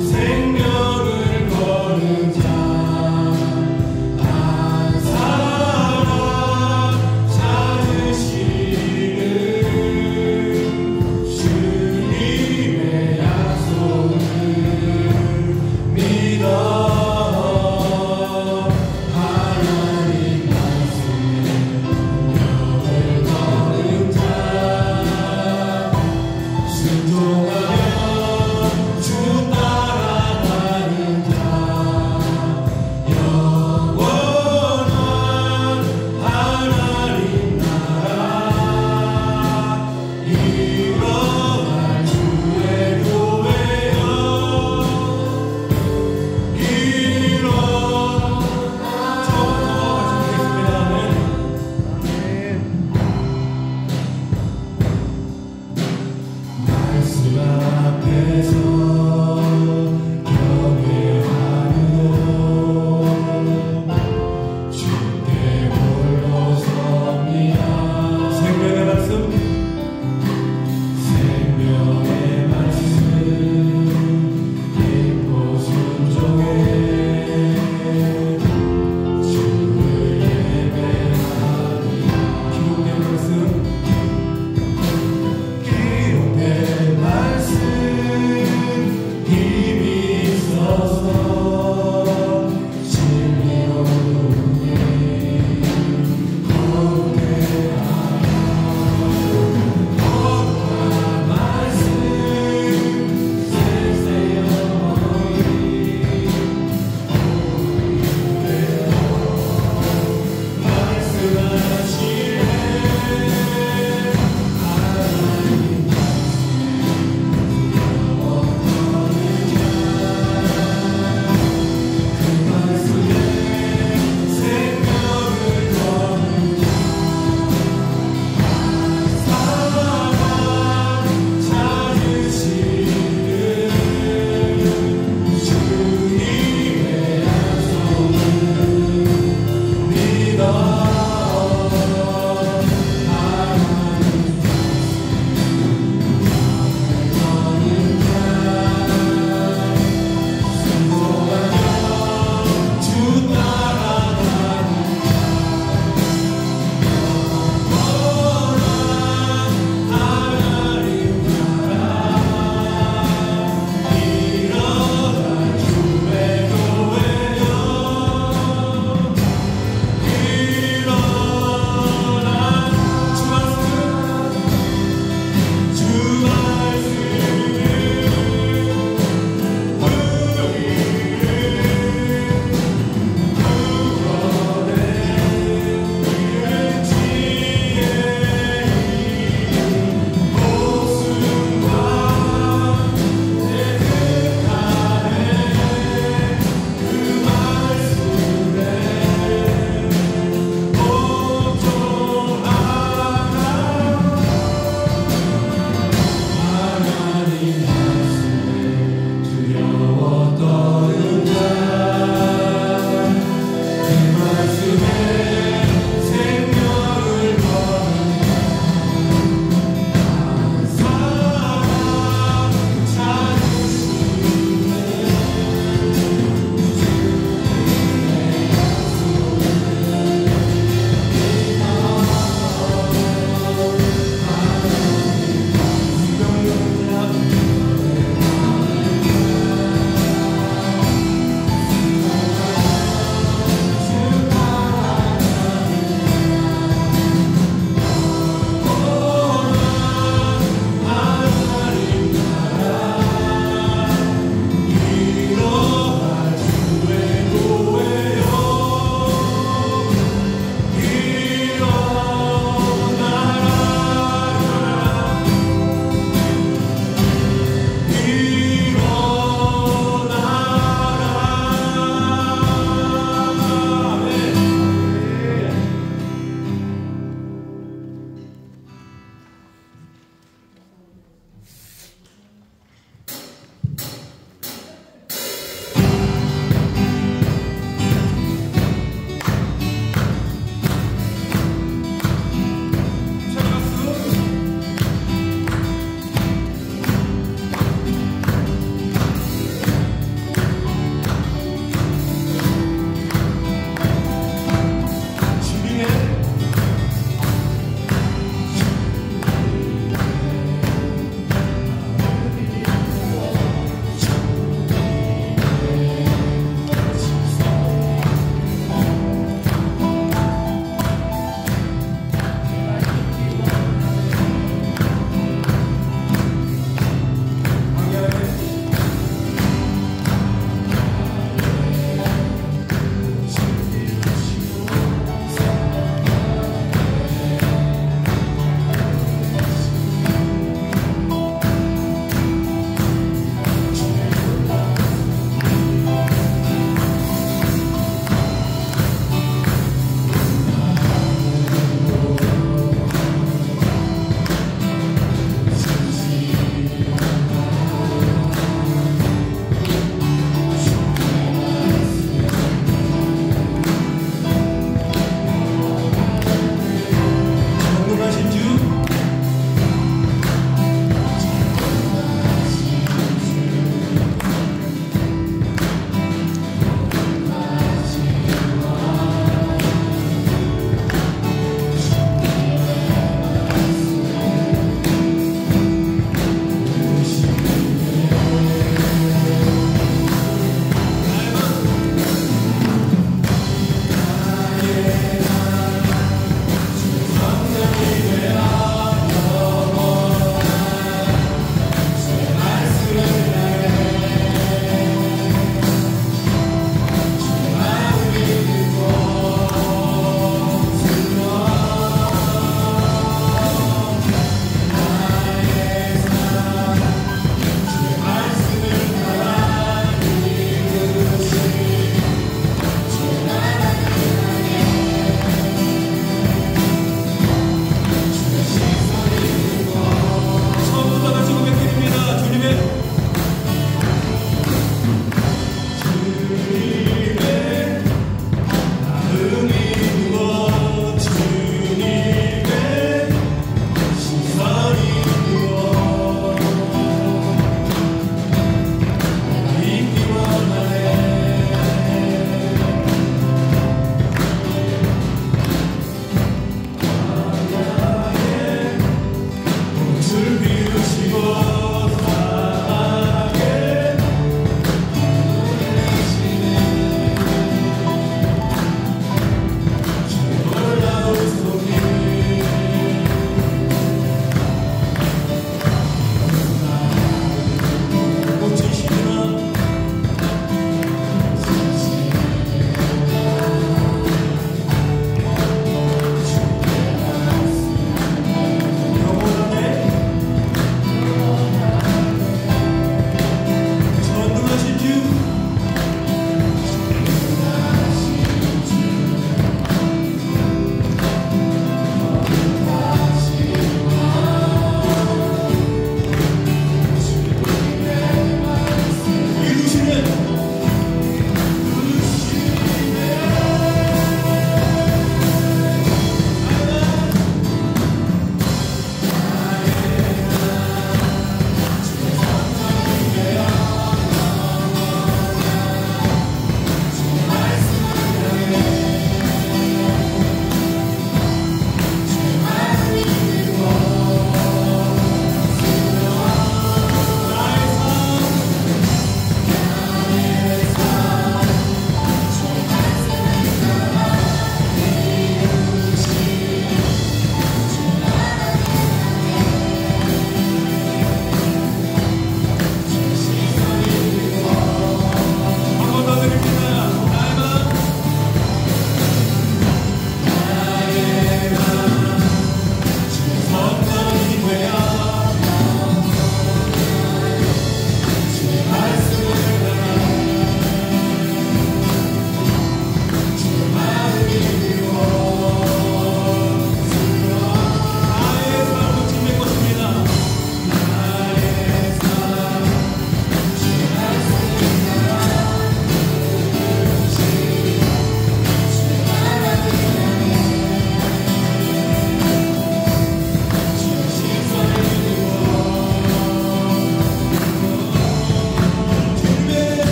생명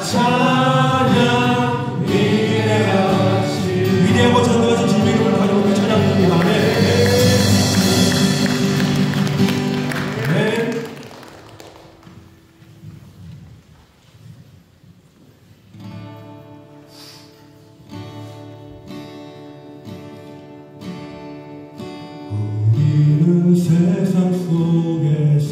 찬양 위대하고 전능하신 주님의 이름을 가지고 찬양합니다. 아멘. 우리는 세상 속에서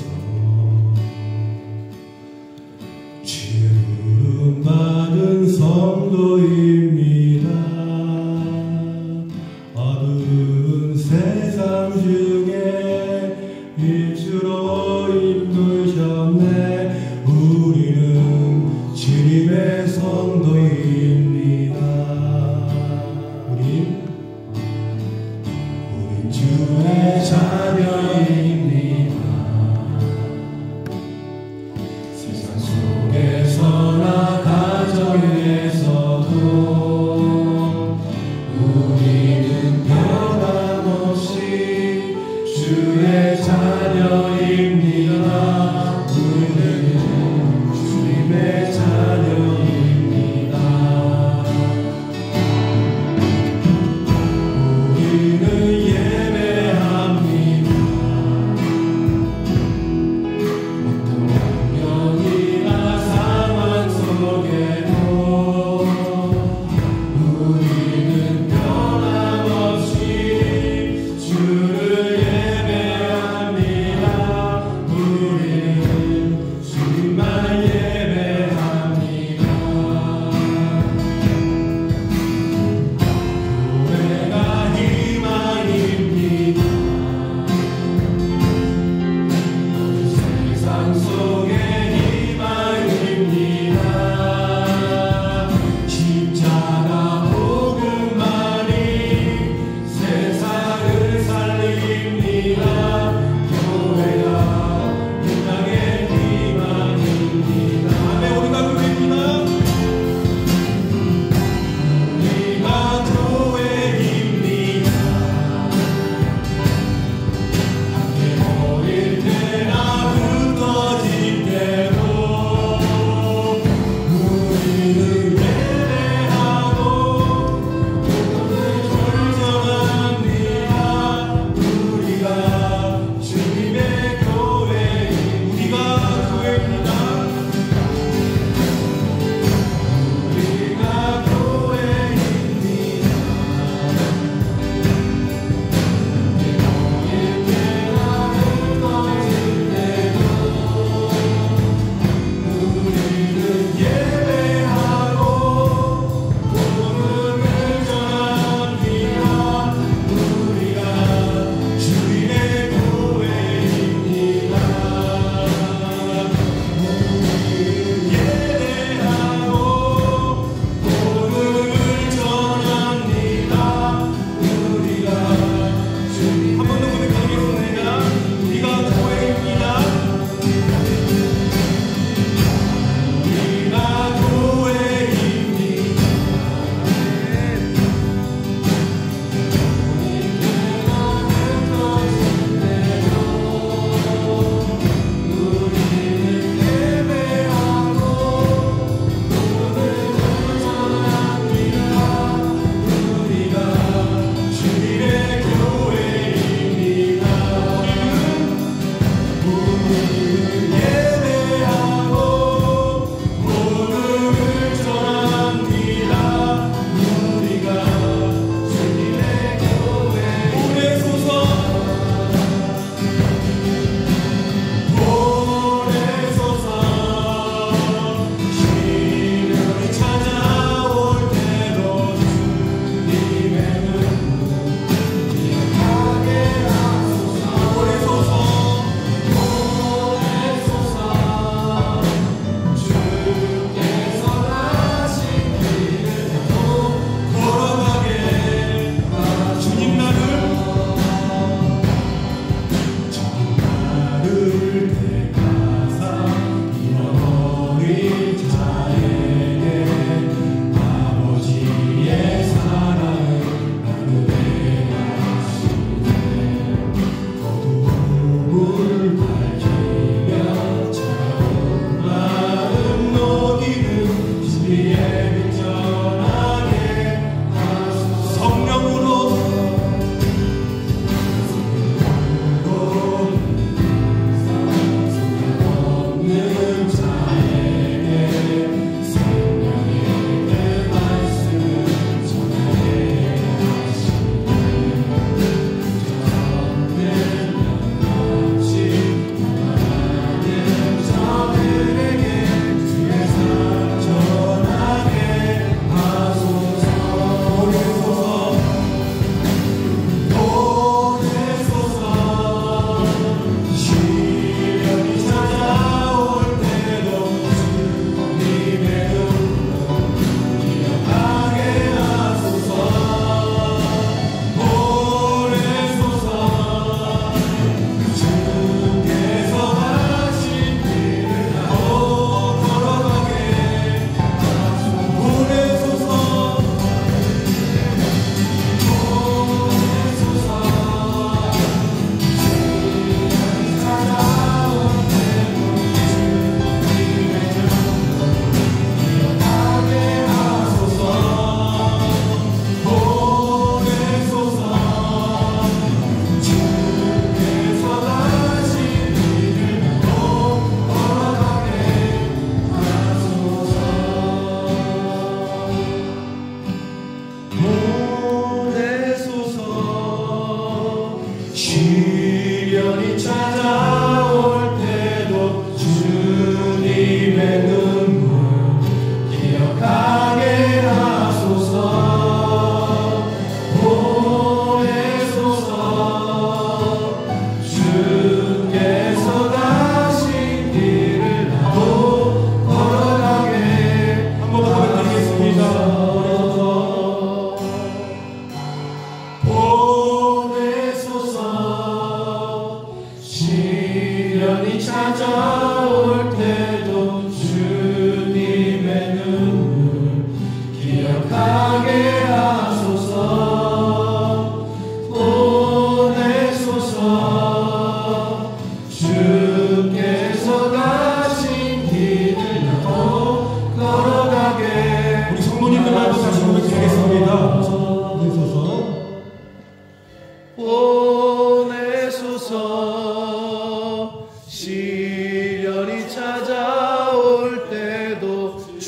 주름 받은 성도입니다. 어두운 세상 중에 일주로 인도셨네. 우리는 주님의 성도입니다. 우린 주의 자녀입니다. 세상 속에서나 가정에서도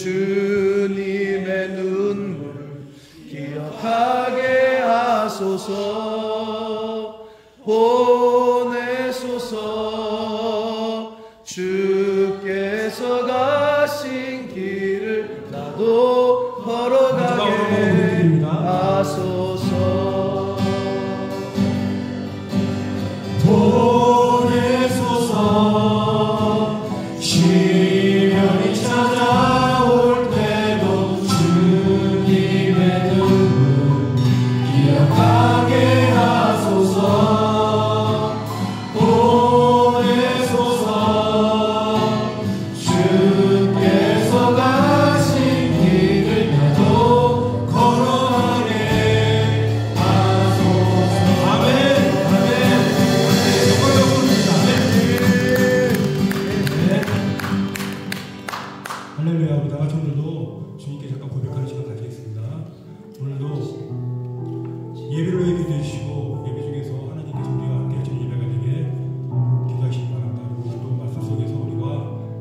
주님의 눈물 기억하게 하소서. 보내소서. 주께서 가신 길을 나도 걸어가게 하소서. 보내소서. 시련이 찾아올 때도 주님의 눈물 기억하게 하소서. 보내소서. 주께서 가신 길을 나도 걸어가게 하소서. 아멘. 아멘. 정말로 부릅니다. 할렐루야. 우리 다같이 오늘도 주님께 잠깐 고백하는 시간 가지겠습니다. 오늘도 예배로 기도해 주시고 예배 중에서 하나님께서 우리와 함께 하시는 예배가 되게 기도하시기 바랍니다. 오늘도 말씀 속에서 우리가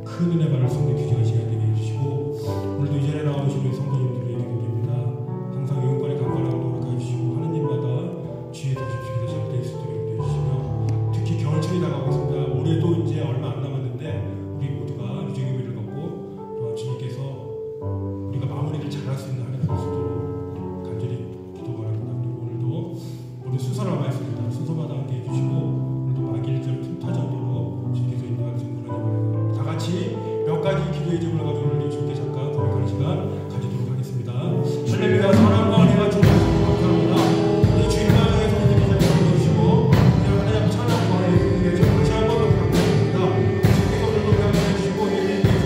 큰 은혜 받을 수 있는 귀중한 시간 되게 해주시고 오늘도 이 자리에 나오시는 성도님들에게 기도드립니다. 항상 영권의 강건함을 허락해 주시고 하나님마다 주의 덮십시오. 잘 될 수 있도록 기도해 주시며 특히 겨울철이 다가오고 있습니다. 올해도 이제 얼마 안 남았는데 우리 모두가 유정 예배를 갖고 또한 주님께서 우리가 마무리를 잘할 수 있는 한 해가 될 수 있도록 간절히 기도 바랍니다. 그리고 오늘도 우리 순서를 말씀입니다. 순서마다 함께 해주시고 오늘도 만일절 틈타지 않도록 주께서 인도하는 성도를 바랍니다. 다 같이 몇 가지 기도의 점을 가지고 오늘 주님께 잠깐 고백하는 시간 가지도록 하겠습니다. 할렐루야. 사랑과 은혜가 주님께서 감사합니다. 이 주님과 함께 성도님이 잘 보내주시고 하나님 찬양과 예수님께 같이 한번 감사드립니다. 주님께서 오늘도 감사해 주시고 예수님께서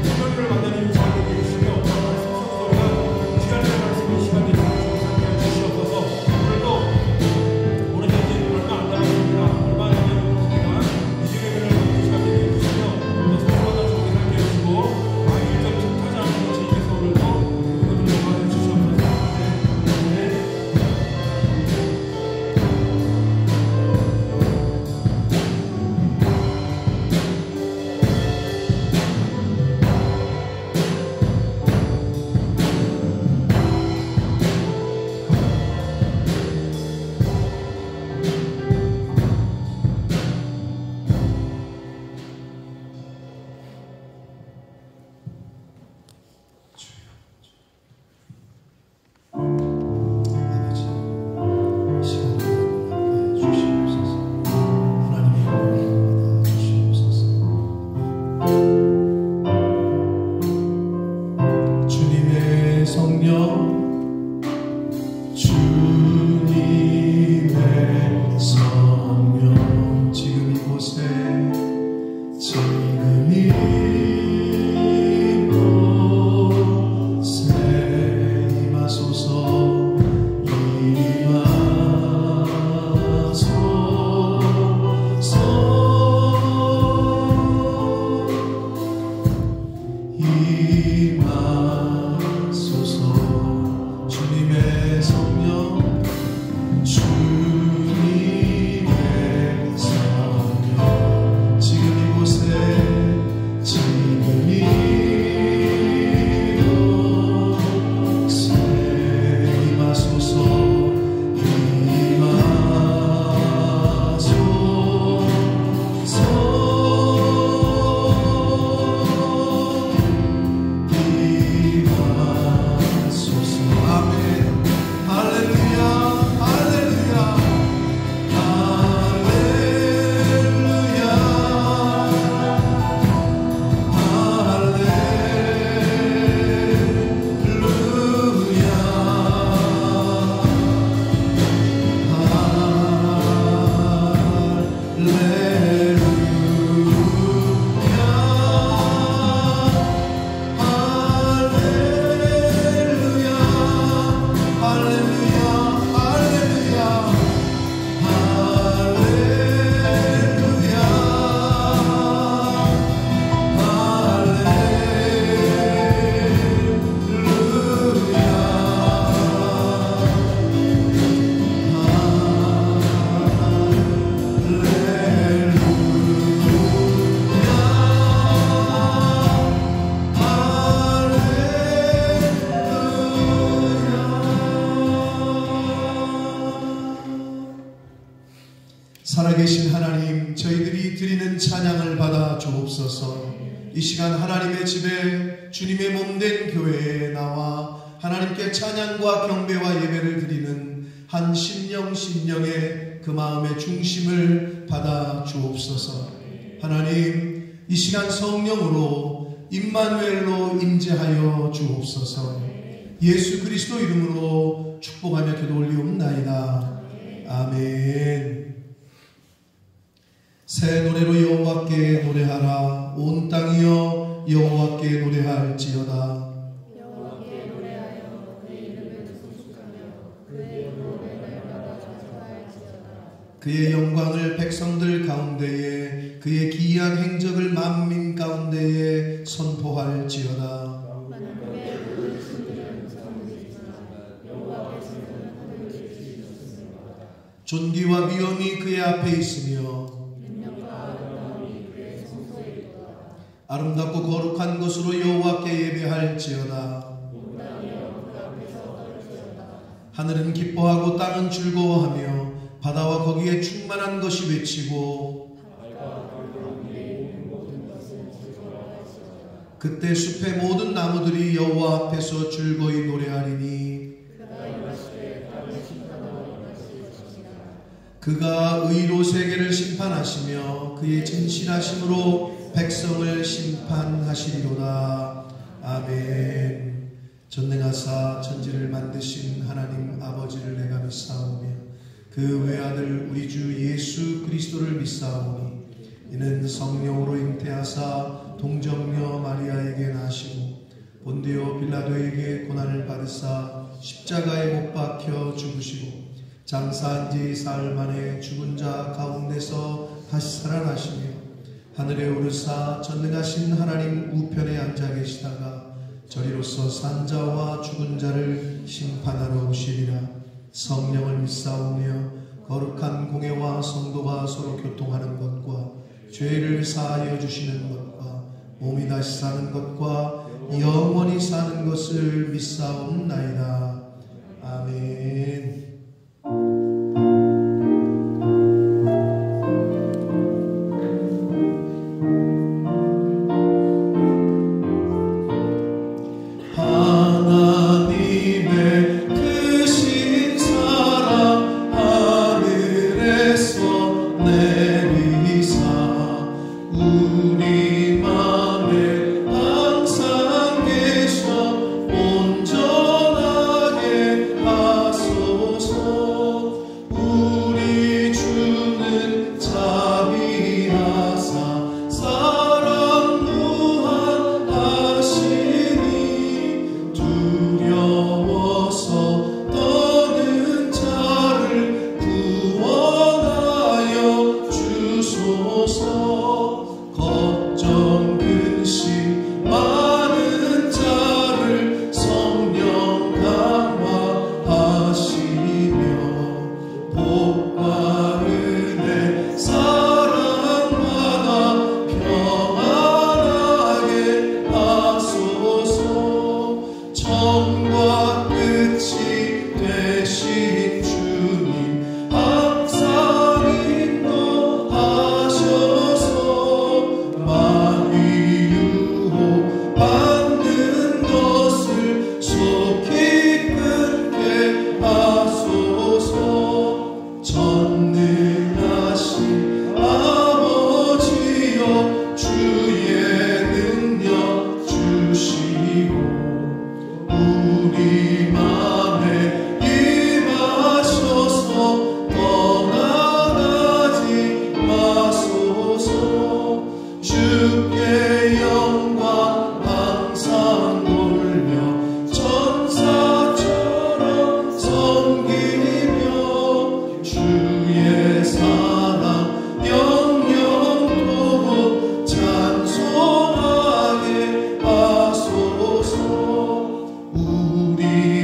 성도님을 만나는 시간 되게 해주시며 성도가 시간을 말씀의 시간 되게 주시옵소서. 오늘도 오늘 현재 얼마 안 남았습니다. 얼마 안 남았습니다. 이 시간을 시간 되게 해주시며 또 성도마다 주님께 함께 해주시고 일점 틈타지 않고 주님께서 오늘도 그것을 도와주시옵소서. 아버지, 시간을 함께 주시옵소서. 하나님의 은혜를 받아 주시옵소서. 주님의 성령, 주님의 성령, 지금 이곳에 임하소서. 임하소서. 이 시간 하나님의 집에 주님의 몸된 교회에 나와 하나님께 찬양과 경배와 예배를 드리는 한 심령의 그 마음의 중심을 받아 주옵소서. 하나님, 이 시간 성령으로 임마누엘로 임재하여 주옵소서. 예수 그리스도 이름으로 축복하며 기도 올리옵나이다. 아멘. 새 노래로 여호와께 노래하라. 온 땅이여 여호와께 노래할지어다. 여호와께 노래하여 그의 이름을 송축하며 그의 영광을 날마다 전파할지어다. 그의 영광을 백성들 가운데에 그의 기이한 행적을 만민 가운데에 선포할지어다. 만국의 모든 신들은 성부지만 여호와께서는 하늘을 지으셨습니다. 존귀와 위엄이 그의 앞에 있으며 아름답고 거룩한 것으로 여호와께 예배할지어다. 하늘은 기뻐하고 땅은 즐거워하며 바다와 거기에 충만한 것이 외치고 그때 숲의 모든 나무들이 여호와 앞에서 즐거이 노래하리니 그가 의로 세계를 심판하시며 그의 진실하심으로 백성을 심판하시리로다. 아멘. 전능하사 천지를 만드신 하나님 아버지를 내가 믿사오며 그 외아들 우리 주 예수 그리스도를 믿사오니 이는 성령으로 잉태하사 동정녀 마리아에게 나시고 본디오 빌라도에게 고난을 받으사 십자가에 못 박혀 죽으시고 장사한 지 사흘 만에 죽은 자 가운데서 다시 살아나시며 하늘에 오르사 전능하신 하나님 우편에 앉아 계시다가 저리로서 산 자와 죽은 자를 심판하러 오시리라. 성령을 믿사오며 거룩한 공회와 성도가 서로 교통하는 것과 죄를 사하여 주시는 것과 몸이 다시 사는 것과 영원히 사는 것을 믿사옵나이다. 아멘. 우리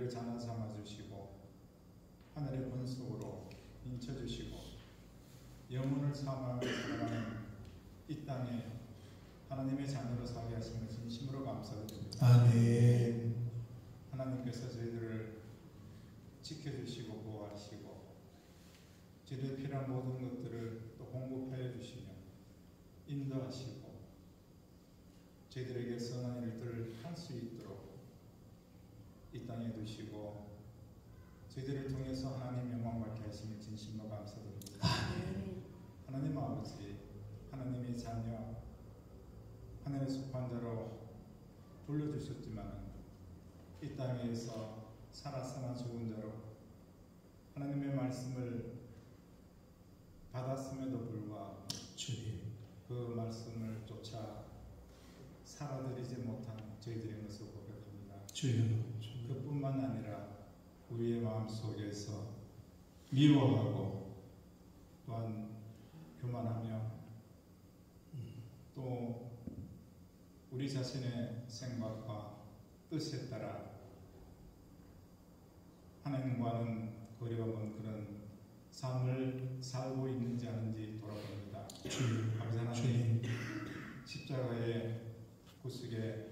저희들을 자나 삼아주시고 하늘의 권속으로 인쳐주시고 영혼을 사모하며 살아가는 이 땅에 하나님의 자녀로 살게 하신 것 진심으로 감사드립니다. 아멘. 하나님께서 저희들을 지켜주시고 보호하시고 저희들 필요한 모든 것들을 또 공급하여 주시며 인도하시고 저희들에게 선한 일들을 할 수 있도록 이 땅에 두시고 저희들을 통해서 하나님 영광 받게 하시니 진심으로 감사드립니다. 하나님 아버지, 하나님의 자녀, 하늘의 속한 자로 불러주셨지만 이 땅에서 살아서나 죽은 자로 하나님의 말씀을 받았음에도 불구하고 주님, 그 말씀을 쫓아 살아들이지 못한 저희들의 모습을 고백합니다. 주님, 그뿐만 아니라 우리의 마음속에서 미워하고 또한 교만하며 또 우리 자신의 생각과 뜻에 따라 하나님과는 거리가 먼 그런 삶을 살고 있는지 아닌지 돌아봅니다. 주님, 아버지 하나님, 주님, 십자가의 구속에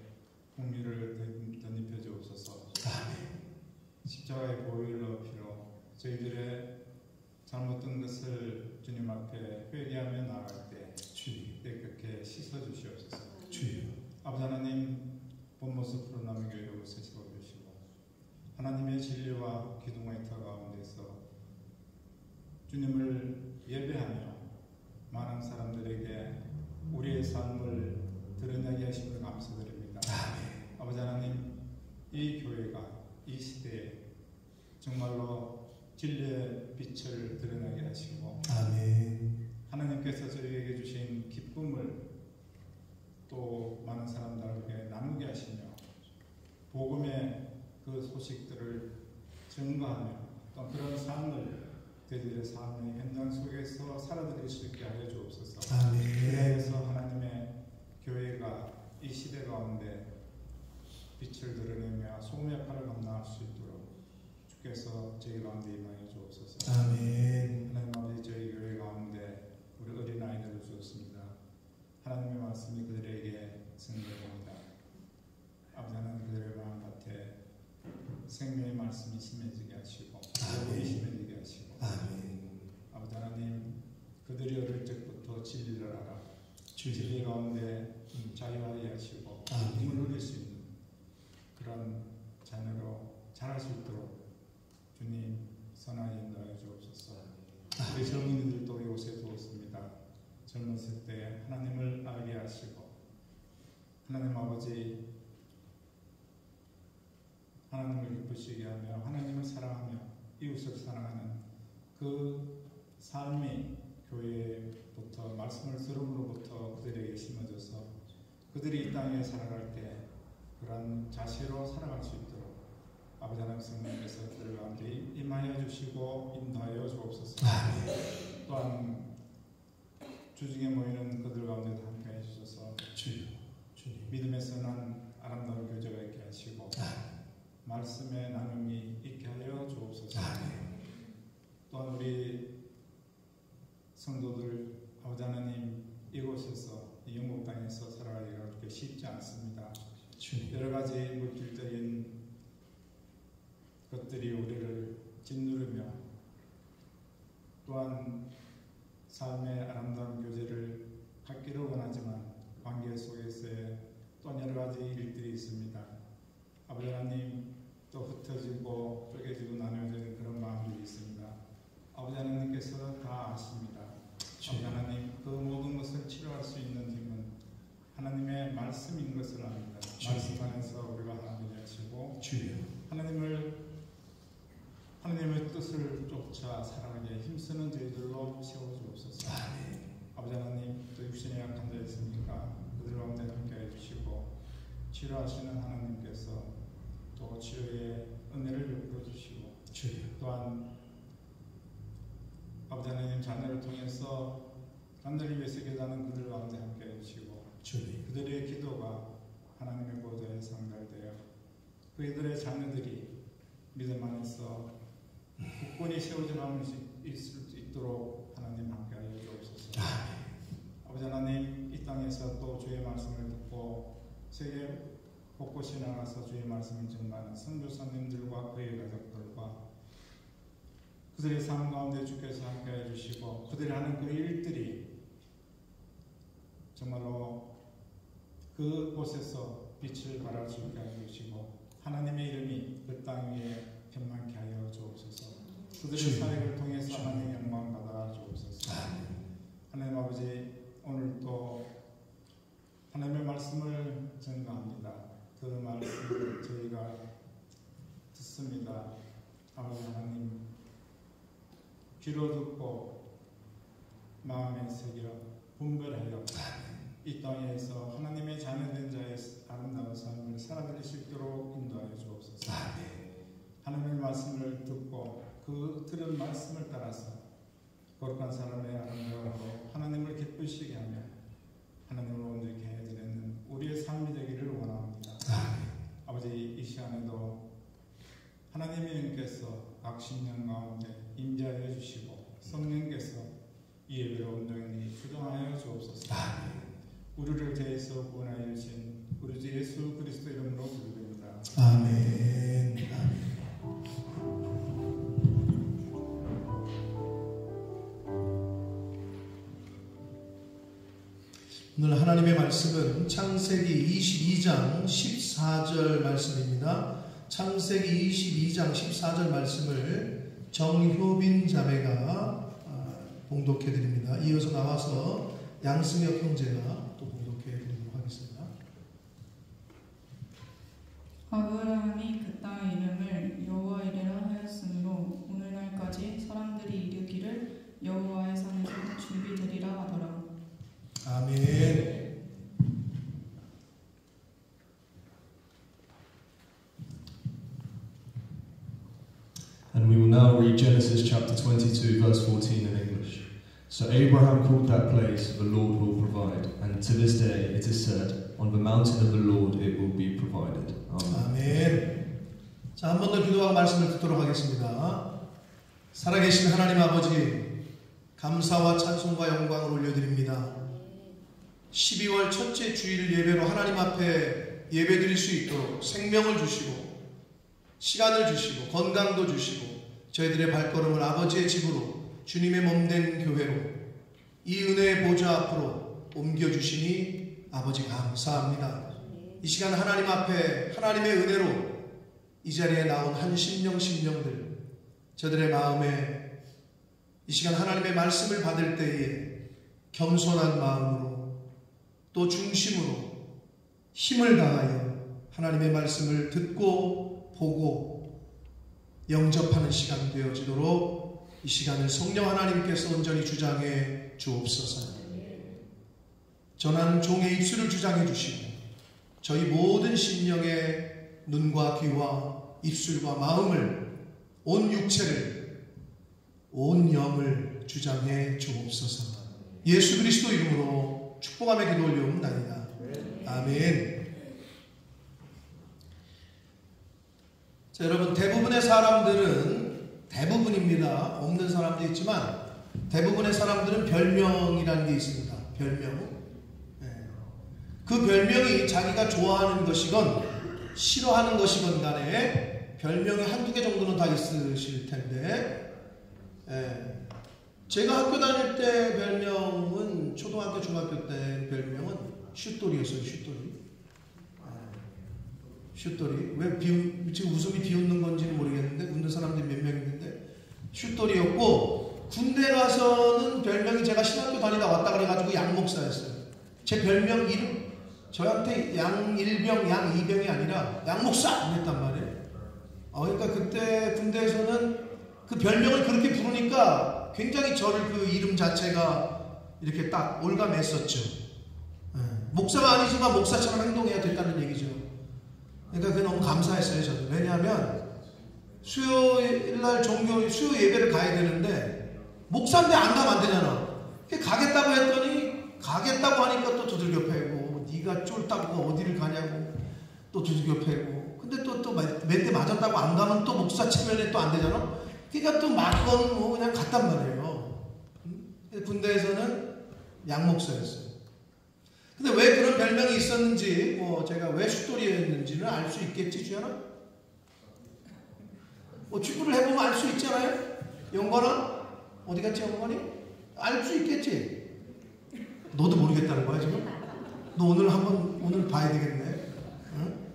국리를 덧입혀 주옵소서. 십자가의 보혈로 피로 저희들의 잘못된 것을 주님 앞에 회개하며 나아갈 때 주님, 깨끗게 씻어 주시옵소서. 주님, 아버지 하나님, 본 모습으로 남의 교회를 세워 주시고 하나님의 진리와 기둥의 터 가운데서 주님을 예배하며 많은 사람들에게 우리의 삶을 드러내게 하심을 감사드립니다. 아버지 하나님, 이 교회가 이 시대에 정말로 진리의 빛을 드러나게 하시고 아멘. 하나님께서 저희에게 주신 기쁨을 또 많은 사람들에게 나누게 하시며 복음의 그 소식들을 증거하며 또 그런 삶을 저희들의 삶의 현장 속에서 살아드릴 수 있게 하여 주옵소서. 아멘. 그래서 하나님의 교회가 이 시대 가운데 빛을 드러내며 소금 역할을 감당할 수 있도록 주께서 저희 가운데 임하여 주옵소서. 아멘. 하나님 아버지, 저희 교회 가운데 우리 어린아이들을 주었습니다. 하나님의 말씀이 그들에게 생겨납니다. 아버지 하나님, 그들의 마음밭에 생명의 말씀이 심해지게 하시고 영혼이 심해지게 하시고 아멘. 아버지 하나님, 그들이 어릴 적부터 진리를 알아 진리 가운데 자유하게 하시고 힘을 누릴 수 있는 그런 자녀로 자랄 수 있도록 주님 선하게 인도하여 주옵소서. 우리 젊은이들도 이곳에 두었습니다. 젊었을 때 하나님을 알게 하시고 하나님 아버지, 하나님을 기쁘시게 하며 하나님을 사랑하며 이웃을 사랑하는 그 삶이 교회부터 말씀을 들음으로부터 그들에게 심어져서 그들이 이 땅에 살아갈 때 그런 자세로 살아갈 수 있도록 아버지 하나님 성령께서 그들 가운데 임하여 주시고 인도하여 주옵소서. 또한 주중에 모이는 그들 가운데도 함께해 주셔서 주님, 믿음의 선한 아름다운 교제가 있게 하시고 말씀의 나눔이 있게 하여 주옵소서. 또한 우리 성도들 아버지 하나님, 이곳에서 이 영국 땅에서 살아가기가 그렇게 쉽지 않습니다. 여러 가지 물질적인 것들이 우리를 짓누르며 또한 삶의 아름다운 교제를 갖기를 원하지만 관계 속에서의 또 여러 가지 일들이 있습니다. 아버지 하나님, 또 흩어지고 쪼개지고 나누어지는 그런 마음들이 있습니다. 아버지 하나님께서 다 아십니다. 아버지 하나님, 그 모든 것을 치료할 수 있는 힘은 하나님의 말씀인 것을 압니다. 말씀 안에서 우리가 하나님을 하시고 하나님의 뜻을 쫓아 살아가기에 힘쓰는 저희들로 세워주옵소서. 아버지 하나님, 또 육신에 약한 자 있습니까? 그들 가운데 함께해 주시고 치료하시는 하나님께서 또 치료의 은혜를 베풀어 주시고 또한 아버지 하나님, 자녀를 통해서 하늘을 위해서 기도하는 그들 가운데 함께해 주시고 그들의 기도가 하나님의 보좌에 상달되어 그들의 자녀들이 믿음 안에서 굳건히 세워져가는 있을 수 있도록 하나님 함께하여 주옵소서. 아버지 하나님, 이 땅에서 또 주의 말씀을 듣고 세계 곳곳에 나가서 주의 말씀을 전하는 선교사님들과 그의 가족들과 그들의 삶 가운데 주께서 함께해 주시고 그들이 하는 그 일들이 정말로 그곳에서 빛을 발할 수 있게 하여 주시고 하나님의 이름이 그 땅 위에 편만케 하여 주옵소서. 그들의 사역을 통해서 하나님의 영광 받아 주옵소서. 하나님 아버지, 오늘 또 하나님의 말씀을 전가합니다. 그 말씀을 저희가 듣습니다. 아버지 하나님, 귀로 듣고 마음에 새겨 분별하여 이 땅에서 하나님의 자녀된 자의 아름다운 삶을 살아낼 수 있도록 인도하여 주옵소서. 하나님의 말씀을 듣고 그 들은 말씀을 따라서 거룩한 사람의 아름다움으로 하나님을 기쁘시게 하며 하나님을 온전히 해드리는 우리의 삶이 되기를 원합니다. 아버지, 이 시간에도 하나님의 영께서 각 신령 가운데 임재하여 주시고 성령께서 이 예배를 온전히 주장하여 주옵소서. 우리를 죄에서 구원하여 주신 우리 주 예수 그리스도 이름으로 기도드립니다. 아멘. 오늘 하나님의 말씀은 창세기 22장 14절 말씀입니다. 창세기 22장 14절 말씀을 정효빈 자매가 봉독해 드립니다. 이어서 나와서 양승혁 형제가 또 봉독해 드리도록 하겠습니다. 아브라함이 그 땅의 이름을 여호와 이레라 하였으므로 오늘날까지 사람들이 이르기를 여호와의 산에서 준비되리라 하더라. 아멘. And we will now read Genesis chapter 22 verse 14 in English. So Abraham called that place, the Lord will provide, and to this day it is said, on the mountain of the Lord it will be provided. Amen. 아멘. 자, 한 번 더 기도하고 말씀을 듣도록 하겠습니다. 살아계신 하나님 아버지, 감사와 찬송과 영광을 올려드립니다. 12월 첫째 주일 예배로 하나님 앞에 예배드릴 수 있도록 생명을 주시고 시간을 주시고 건강도 주시고 저희들의 발걸음을 아버지의 집으로 주님의 몸된 교회로 이 은혜의 보좌 앞으로 옮겨주시니 아버지 감사합니다. 이 시간 하나님 앞에 하나님의 은혜로 이 자리에 나온 한 심령들 저들의 마음에 이 시간 하나님의 말씀을 받을 때에 겸손한 마음으로 또 중심으로 힘을 다하여 하나님의 말씀을 듣고 보고 영접하는 시간 되어지도록 이 시간을 성령 하나님께서 온전히 주장해 주옵소서. 전하는 종의 입술을 주장해 주시고 저희 모든 심령의 눈과 귀와 입술과 마음을 온 육체를 온 영을 주장해 주옵소서. 예수 그리스도 이름으로 축복하며 기도 올려옵나이다. 아멘. 자, 여러분, 대부분의 사람들은, 대부분입니다. 없는 사람도 있지만 대부분의 사람들은 별명이라는 게 있습니다. 별명. 그 별명이 자기가 좋아하는 것이건 싫어하는 것이건 간에 별명이 한두 개 정도는 다 있으실 텐데, 제가 학교 다닐 때 별명은, 초등학교 중학교 때 별명은 슛돌이였어요. 슛돌이. 왜 지금 웃음이 비웃는 건지는 모르겠는데 군대 사람들이 몇 명 있는데 슛돌이였고, 군대 가서는 별명이, 제가 신학교 다니다 왔다 그래가지고 양목사였어요. 제 별명 이름, 저한테 양일병, 양이병이 아니라 양목사 이랬단 말이에요. 그러니까 그때 군대에서는 그 별명을 그렇게 부르니까 굉장히 저를, 그 이름 자체가 이렇게 딱 올가맸었죠. 목사가 아니지만 목사처럼 행동해야 됐다는 얘기죠. 그러니까 그게 너무 감사했어요, 저는. 왜냐하면 수요일날 수요 예배를 가야 되는데 목사인데 안 가면 안 되잖아. 가겠다고 했더니, 가겠다고 하니까 또 두들겨 패고, 네가 쫄다고 어디를 가냐고 또 두들겨 패고. 근데 또 몇 대 맞았다고 안 가면 또 목사 체면에 또 안 되잖아. 그러니까 또 맞건 뭐 그냥 갔단 말이에요. 군대에서는 양목사였어요. 근데 왜 그런 별명이 있었는지, 뭐 제가 왜 숫돌이였는지는 알 수 있겠지, 주연아? 뭐 축구를 해보면 알 수 있잖아요? 영건아? 어디 갔지, 영건이? 알 수 있겠지? 너도 모르겠다는 거야, 지금? 너 오늘 봐야 되겠네. 응?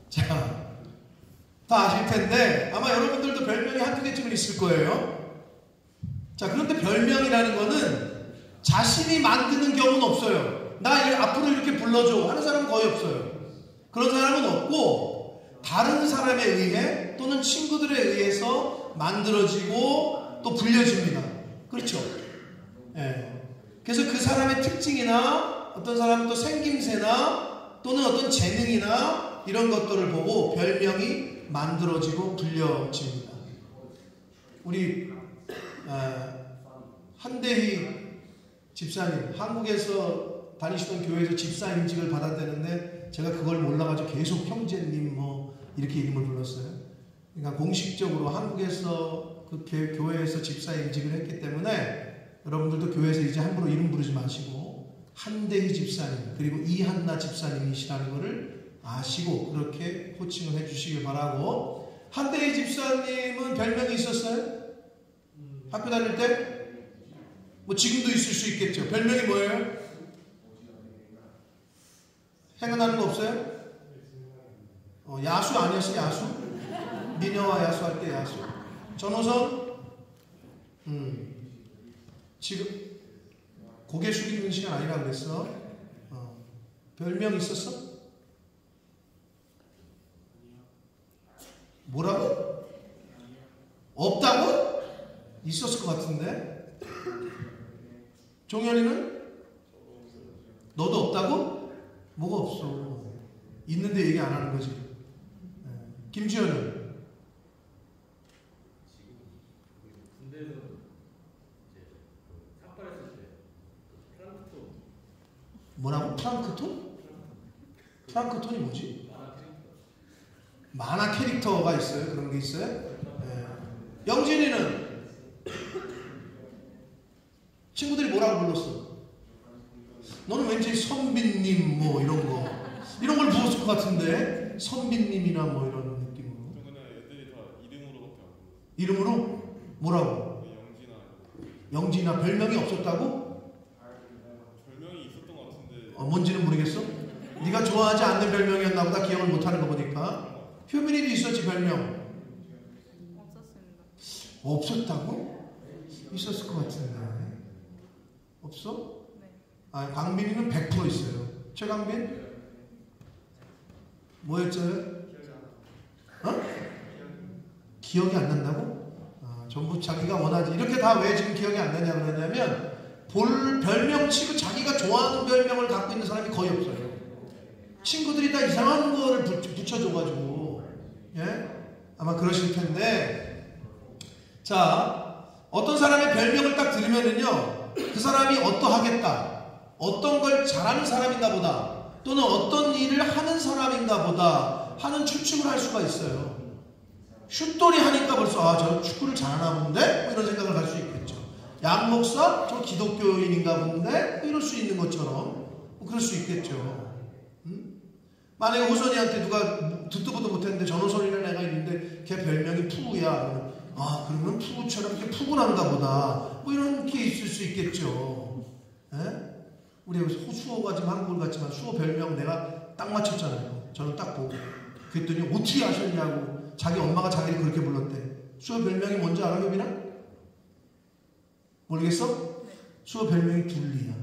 자, 다 아실 텐데, 아마 여러분들도 별명이 한두 개쯤은 있을 거예요. 자, 그런데 별명이라는 거는 자신이 만드는 경우는 없어요. 나 앞으로 이렇게 불러줘 하는 사람은 거의 없어요. 그런 사람은 없고, 다른 사람에 의해 또는 친구들에 의해서 만들어지고 또 불려집니다. 그렇죠? 예. 그래서 그 사람의 특징이나 어떤 사람은 또 생김새나 또는 어떤 재능이나 이런 것들을 보고 별명이 만들어지고 불려집니다. 우리 한대희 집사님, 한국에서 다니시던 교회에서 집사임직을 받았다는데 제가 그걸 몰라가지고 계속 형제님 뭐 이렇게 이름을 불렀어요. 그러니까 공식적으로 한국에서 그 교회에서 집사임직을 했기 때문에 여러분들도 교회에서 이제 함부로 이름 부르지 마시고 한대희 집사님 그리고 이한나 집사님이시라는 것을 아시고 그렇게 호칭을 해주시길 바라고. 한대희 집사님은 별명이 있었어요? 학교 다닐 때? 뭐 지금도 있을 수 있겠죠. 별명이 뭐예요? 생각나는 거 없어요? 야수 아니었어? 야수? 미녀와 야수 할 때 야수. 전호선? 지금 고개 숙이는 시간 아니라 그랬어. 별명 있었어? 뭐라고? 없다고? 있었을 것 같은데. 종현이는? 너도 없다고? 뭐가 없어. 있는데 얘기 안 하는 거지. 김지현은? 뭐라고? 프랑크톤? 프랑크톤이 뭐지? 만화 캐릭터가 있어요? 그런 게 있어요? 네. 영진이는? 친구들이 뭐라고 불렀어? 너는 왠지 선비님 뭐 이런 걸 불렀을 것 같은데 선비님이나 뭐 이런 느낌으로. 최근에 애들이 다 이름으로밖에 안 불렀어요. 이름으로? 뭐라고? 영진아. 별명이 없었다고? 별명이 있었던 것 같은데. 뭔지는 모르겠어? 네가 좋아하지 않는 별명이었나 보다. 기억을 못하는 거 보니까. 효민이도 있었지 별명? 없었습니다. 없었다고? 있었을 것 같은데. 없어? 네. 광빈이는 100% 있어요. 최강빈? 뭐였어요? 기억이 안 난다고? 전부 자기가 원하지. 이렇게 다 왜 지금 기억이 안 나냐고 그러냐면 별명치고 자기가 좋아하는 별명을 갖고 있는 사람이 거의 없어요. 친구들이 다 이상한 거를 붙여줘가지고. 예? 아마 그러실 텐데. 자, 어떤 사람의 별명을 딱 들으면은요, 그 사람이 어떠하겠다, 어떤 걸 잘하는 사람인가 보다, 또는 어떤 일을 하는 사람인가 보다 하는 추측을 할 수가 있어요. 슛돌이 하니까 벌써 저 축구를 잘하나 본데? 뭐 이런 생각을 할 수 있겠죠. 양 목사? 저 기독교인인가 본데? 뭐 이럴 수 있는 것처럼 뭐 그럴 수 있겠죠. 만약에 호선이한테 누가 듣도 보도 못했는데 전호선이라는 애가 있는데 걔 별명이 푸구야. 그러면 푸구처럼 이렇게 푸근한가 보다. 뭐 이런 게 있을 수 있겠죠. 에? 우리 여기서 수호가 지금 한국을 갔지만 수호 별명 내가 딱 맞췄잖아요. 저는 딱 보고. 그랬더니 어떻게 아셨냐고. 자기 엄마가 자기를 그렇게 불렀대. 수호 별명이 뭔지 알아, 효빈아? 모르겠어? 네. 수호 별명이 둘리야.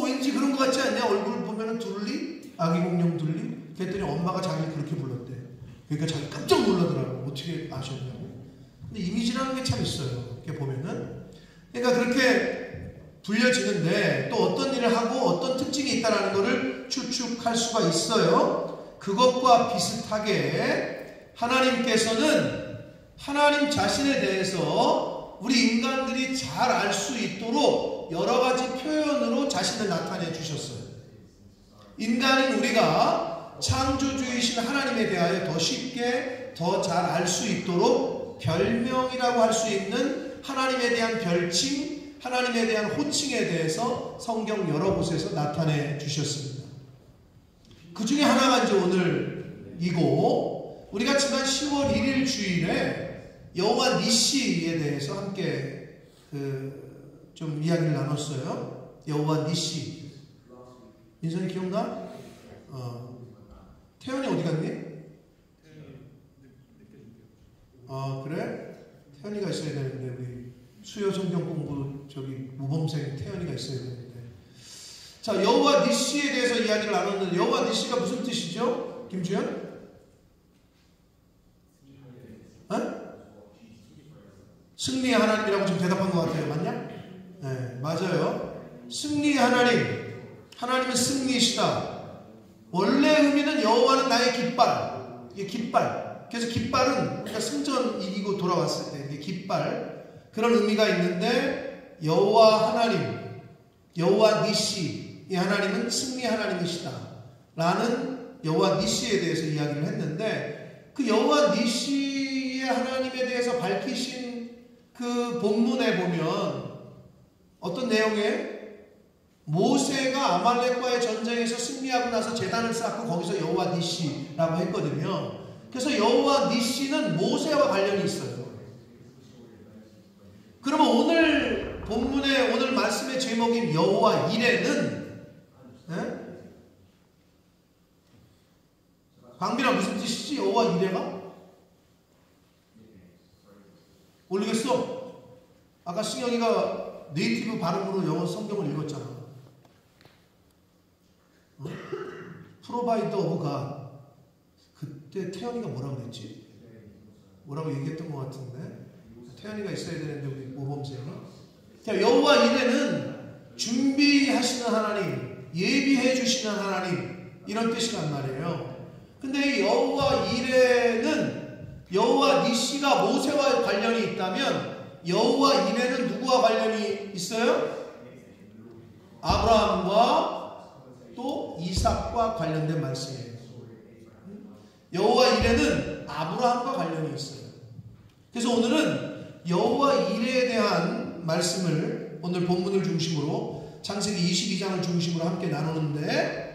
왠지 그런 것 같지 않냐? 얼굴 보면은 둘리? 아기 공룡 둘리? 그랬더니 엄마가 자기를 그렇게 불렀대. 그러니까 자기 깜짝 놀라더라고. 어떻게 아셨냐고. 근데 이미지라는 게 참 있어요. 이렇게 보면은. 그러니까 그렇게 불려지는데 또 어떤 일을 하고 어떤 특징이 있다는 것을 추측할 수가 있어요. 그것과 비슷하게 하나님께서는 하나님 자신에 대해서 우리 인간들이 잘 알 수 있도록 여러 가지 표현으로 자신을 나타내 주셨어요. 인간인 우리가 창조주이신 하나님에 대하여 더 쉽게 더 잘 알 수 있도록 별명이라고 할 수 있는 하나님에 대한 별칭, 하나님에 대한 호칭에 대해서 성경 여러 곳에서 나타내 주셨습니다. 그 중에 하나가 이제 오늘이고, 우리가 지난 10월 1일 주일에 여호와 니시에 대해서 함께 좀 이야기를 나눴어요. 여호와 니시. 민선이 기억나? 태연이 어디 갔니? 그래? 태연이가 있어야 되는데, 우리 수요 성경 공부 모범생 태연이가 있어야 되는데. 자, 여호와 니시에 대해서 이야기를 나눴는데, 여호와 니시가 무슨 뜻이죠? 김주현? 승리의 하나님이라고 지금 대답한 것 같아요. 맞냐? 네, 맞아요. 승리의 하나님. 하나님은 승리이시다. 원래 의미는 여호와는 나의 깃발. 이게 깃발. 그래서 깃발은 우리가 승전 이기고 돌아왔을 때 이게 깃발. 그런 의미가 있는데, 여호와 하나님, 여호와 니시, 이 하나님은 승리의 하나님이시다 라는 여호와 니시에 대해서 이야기를 했는데, 그 여호와 니시의 하나님에 대해서 밝히신 그 본문에 보면 어떤 내용에 모세가 아말렉과의 전쟁에서 승리하고 나서 제단을 쌓고 거기서 여호와 니시라고 했거든요. 그래서 여호와 니시는 모세와 관련이 있어요. 그러면 오늘 본문의 오늘 말씀의 제목인 여호와 이레는 광빈아 무슨 뜻이지? 여호와 이레가? 모르겠어? 아까 승영이가 네이티브 발음으로 영어 성경을 읽었잖아. 프로바이더 오브 갓. 그때 태연이가 뭐라고 그랬지? 뭐라고 얘기했던 것 같은데? 태연이가 있어야 되는데 우리 모범생이. 자, 여호와 이레는 준비하시는 하나님, 예비해 주시는 하나님, 이런 뜻이란 말이에요. 근데 이 여호와 이레는 여호와 니시가 모세와 관련이 있다면, 여호와 이레는 누구와 관련이 있어요? 아브라함과 또 이삭과 관련된 말씀이에요. 여호와 이레는 아브라함과 관련이 있어요. 그래서 오늘은 여호와 이레에 대한 말씀을 오늘 본문을 중심으로 창세기 22장을 중심으로 함께 나누는데,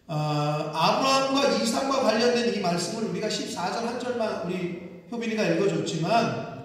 아브라함과 이삭과 관련된 이 말씀을 우리가 14절 한 절만 우리 효빈이가 읽어줬지만,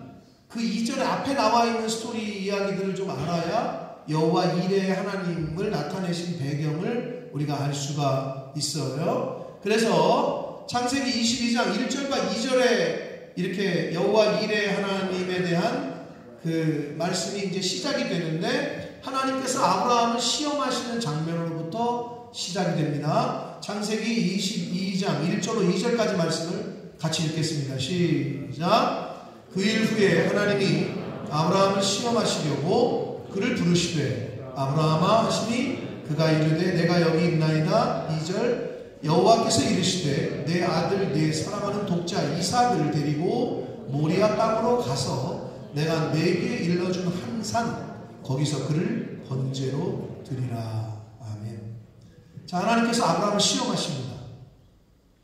그 이전에 앞에 나와 있는 스토리 이야기들을 좀 알아야 여호와 이레의 하나님을 나타내신 배경을 우리가 알 수가 있어요. 그래서 창세기 22장 1절과 2절에 이렇게 여호와 이레의 하나님에 대한 그 말씀이 이제 시작이 되는데, 하나님께서 아브라함을 시험하시는 장면으로부터 시작이 됩니다. 창세기 22장 1절로 2절까지 말씀을 같이 읽겠습니다. 시작. 그 일 후에 하나님이 아브라함을 시험하시려고 그를 부르시되, 아브라함아 하시니 그가 이르되 내가 여기 있나이다. 2절. 여호와께서 이르시되 내 아들 내 사랑하는 독자 이삭을 데리고 모리아 땅으로 가서 내가 내게 일러준 한 산 거기서 그를 번제로 드리라. 아멘. 자, 하나님께서 아브라함을 시험하십니다.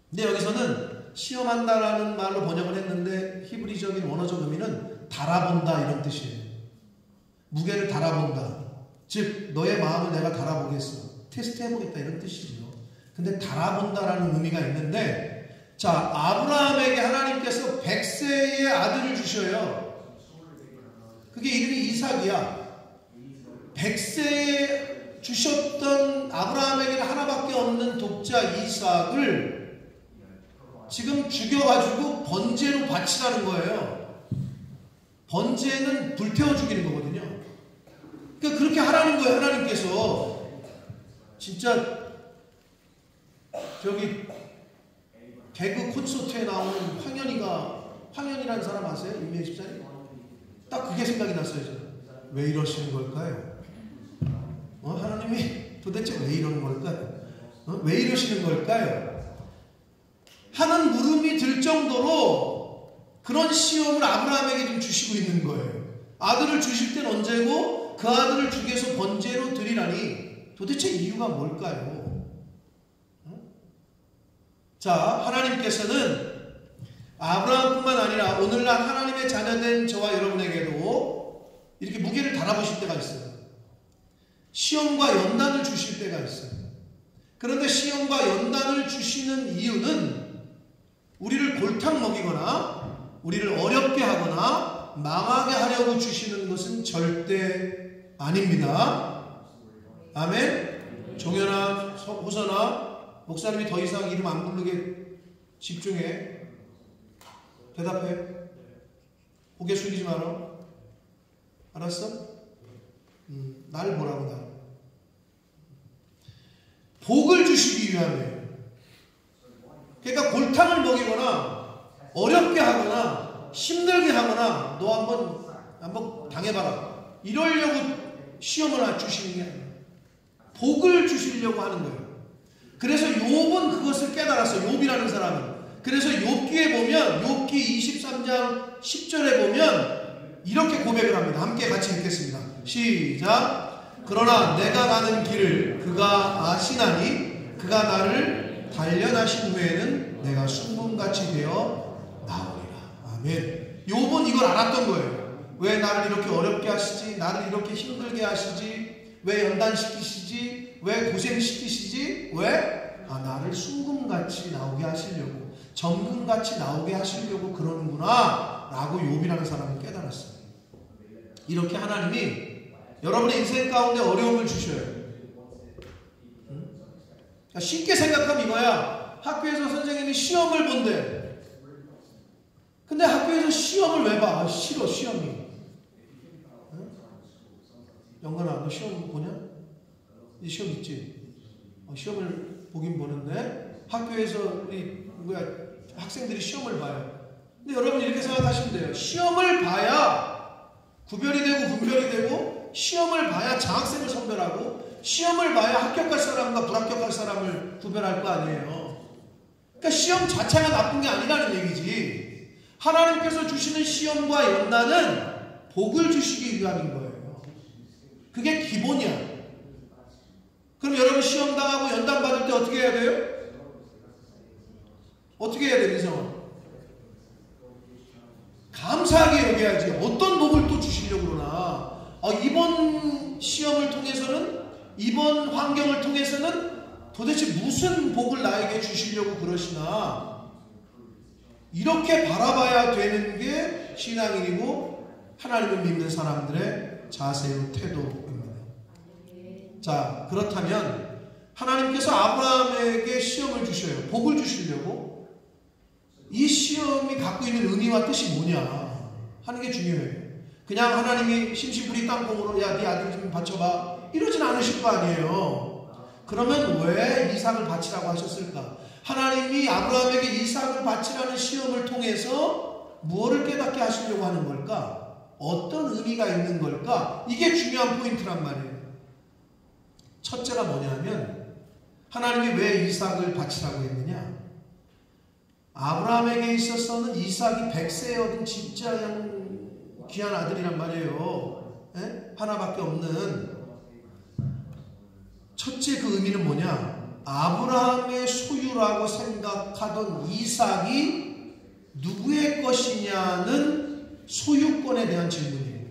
근데 여기서는 시험한다라는 말로 번역을 했는데 히브리적인 원어적 의미는 달아본다 이런 뜻이에요. 무게를 달아본다. 즉 너의 마음을 내가 달아보겠어. 테스트해보겠다 이런 뜻이죠. 근데 달아본다라는 의미가 있는데, 자, 아브라함에게 하나님께서 100세의 아들을 주셔요. 그게 이름이 이삭이야. 100세에 주셨던 아브라함에게는 하나밖에 없는 독자 이삭을 지금 죽여가지고 번제로 바치라는 거예요. 번제는 불태워 죽이는 거거든요. 그러니까 그렇게 하라는 거예요. 하나님께서. 진짜 저기 개그 콘서트에 나오는 황현이라는 사람 아세요? 유명한 집사님? 딱 그게 생각이 났어요. 저는. 왜 이러시는 걸까요? 하나님이 도대체 왜 이러는 걸까요? 왜 이러시는 걸까요? 하는 물음이 들 정도로 그런 시험을 아브라함에게 좀 주시고 있는 거예요. 아들을 주실 땐 언제고 그 아들을 죽여서 번제로 드리라니 도대체 이유가 뭘까요? 자, 하나님께서는 아브라함뿐만 아니라 오늘날 하나님의 자녀된 저와 여러분에게도 이렇게 무게를 달아보실 때가 있어요. 시험과 연단을 주실 때가 있어요. 그런데 시험과 연단을 주시는 이유는 우리를 골탕 먹이거나 우리를 어렵게 하거나 망하게 하려고 주시는 것은 절대 아닙니다. 아멘. 종현아, 호선아, 목사님이 더 이상 이름 안 부르게 집중해. 대답해. 고개 숙이지 마라. 알았어? 날 보라고. 날. 복을 주시기 위함이에요. 그러니까 골탕을 먹이거나 어렵게 하거나 힘들게 하거나 너 한번 당해봐라 이러려고 시험을 주시는 게 아니에요. 복을 주시려고 하는 거예요. 그래서 욥은 그것을 깨달았어요. 욥이라는 사람은. 그래서 욥기에 보면 욥기 23장 10절에 보면 이렇게 고백을 합니다. 함께 같이 읽겠습니다. 시작. 그러나 내가 가는 길을 그가 아시나니 그가 나를 단련하신 후에는 내가 순금같이 되어 나오리라. 아멘. 욥은 이걸 알았던 거예요. 왜 나를 이렇게 어렵게 하시지? 나를 이렇게 힘들게 하시지? 왜 연단시키시지? 왜 고생시키시지? 왜? 나를 순금같이 나오게 하시려고, 점금같이 나오게 하시려고 그러는구나 라고 욥이라는 사람은 깨달았어요. 이렇게 하나님이 여러분의 인생 가운데 어려움을 주셔요. 쉽게 생각하면 이거야. 학교에서 선생님이 시험을 본대. 근데 학교에서 시험을 왜 봐? 싫어, 시험이. 영건아, 너 시험 보냐? 이 시험 있지? 시험을 보긴 보는데 학교에서 학생들이 시험을 봐요. 근데 여러분 이렇게 생각하시면 돼요. 시험을 봐야 구별이 되고 분별이 되고, 시험을 봐야 장학생을 선별하고, 시험을 봐야 합격할 사람과 불합격할 사람을 구별할 거 아니에요. 그러니까 시험 자체가 나쁜 게 아니라는 얘기지. 하나님께서 주시는 시험과 연단은 복을 주시기 위함인 거예요. 그게 기본이야. 그럼 여러분 시험 당하고 연단 받을 때 어떻게 해야 돼요? 어떻게 해야 돼요, 민성아? 감사하게 여겨야지. 어떤 복을 또 주시려고 그러나. 이번 시험을 통해서는, 이번 환경을 통해서는 도대체 무슨 복을 나에게 주시려고 그러시나. 이렇게 바라봐야 되는 게 신앙인이고 하나님을 믿는 사람들의 자세요, 태도입니다. 자, 그렇다면 하나님께서 아브라함에게 시험을 주셔요. 복을 주시려고. 이 시험이 갖고 있는 의미와 뜻이 뭐냐 하는 게 중요해요. 그냥 하나님이 심심풀이 땅콩으로 야, 네 아들 좀 바쳐봐 이러진 않으실 거 아니에요. 그러면 왜 이삭을 바치라고 하셨을까? 하나님이 아브라함에게 이삭을 바치라는 시험을 통해서 무엇을 깨닫게 하시려고 하는 걸까? 어떤 의미가 있는 걸까? 이게 중요한 포인트란 말이에요. 첫째가 뭐냐면 하나님이 왜 이삭을 바치라고 했느냐? 아브라함에게 있어서는 이삭이 100세에 얻은 진짜 귀한 아들이란 말이에요. 하나밖에 없는. 첫째 그 의미는 뭐냐? 아브라함의 소유라고 생각하던 이삭이 누구의 것이냐는 소유권에 대한 질문이에요.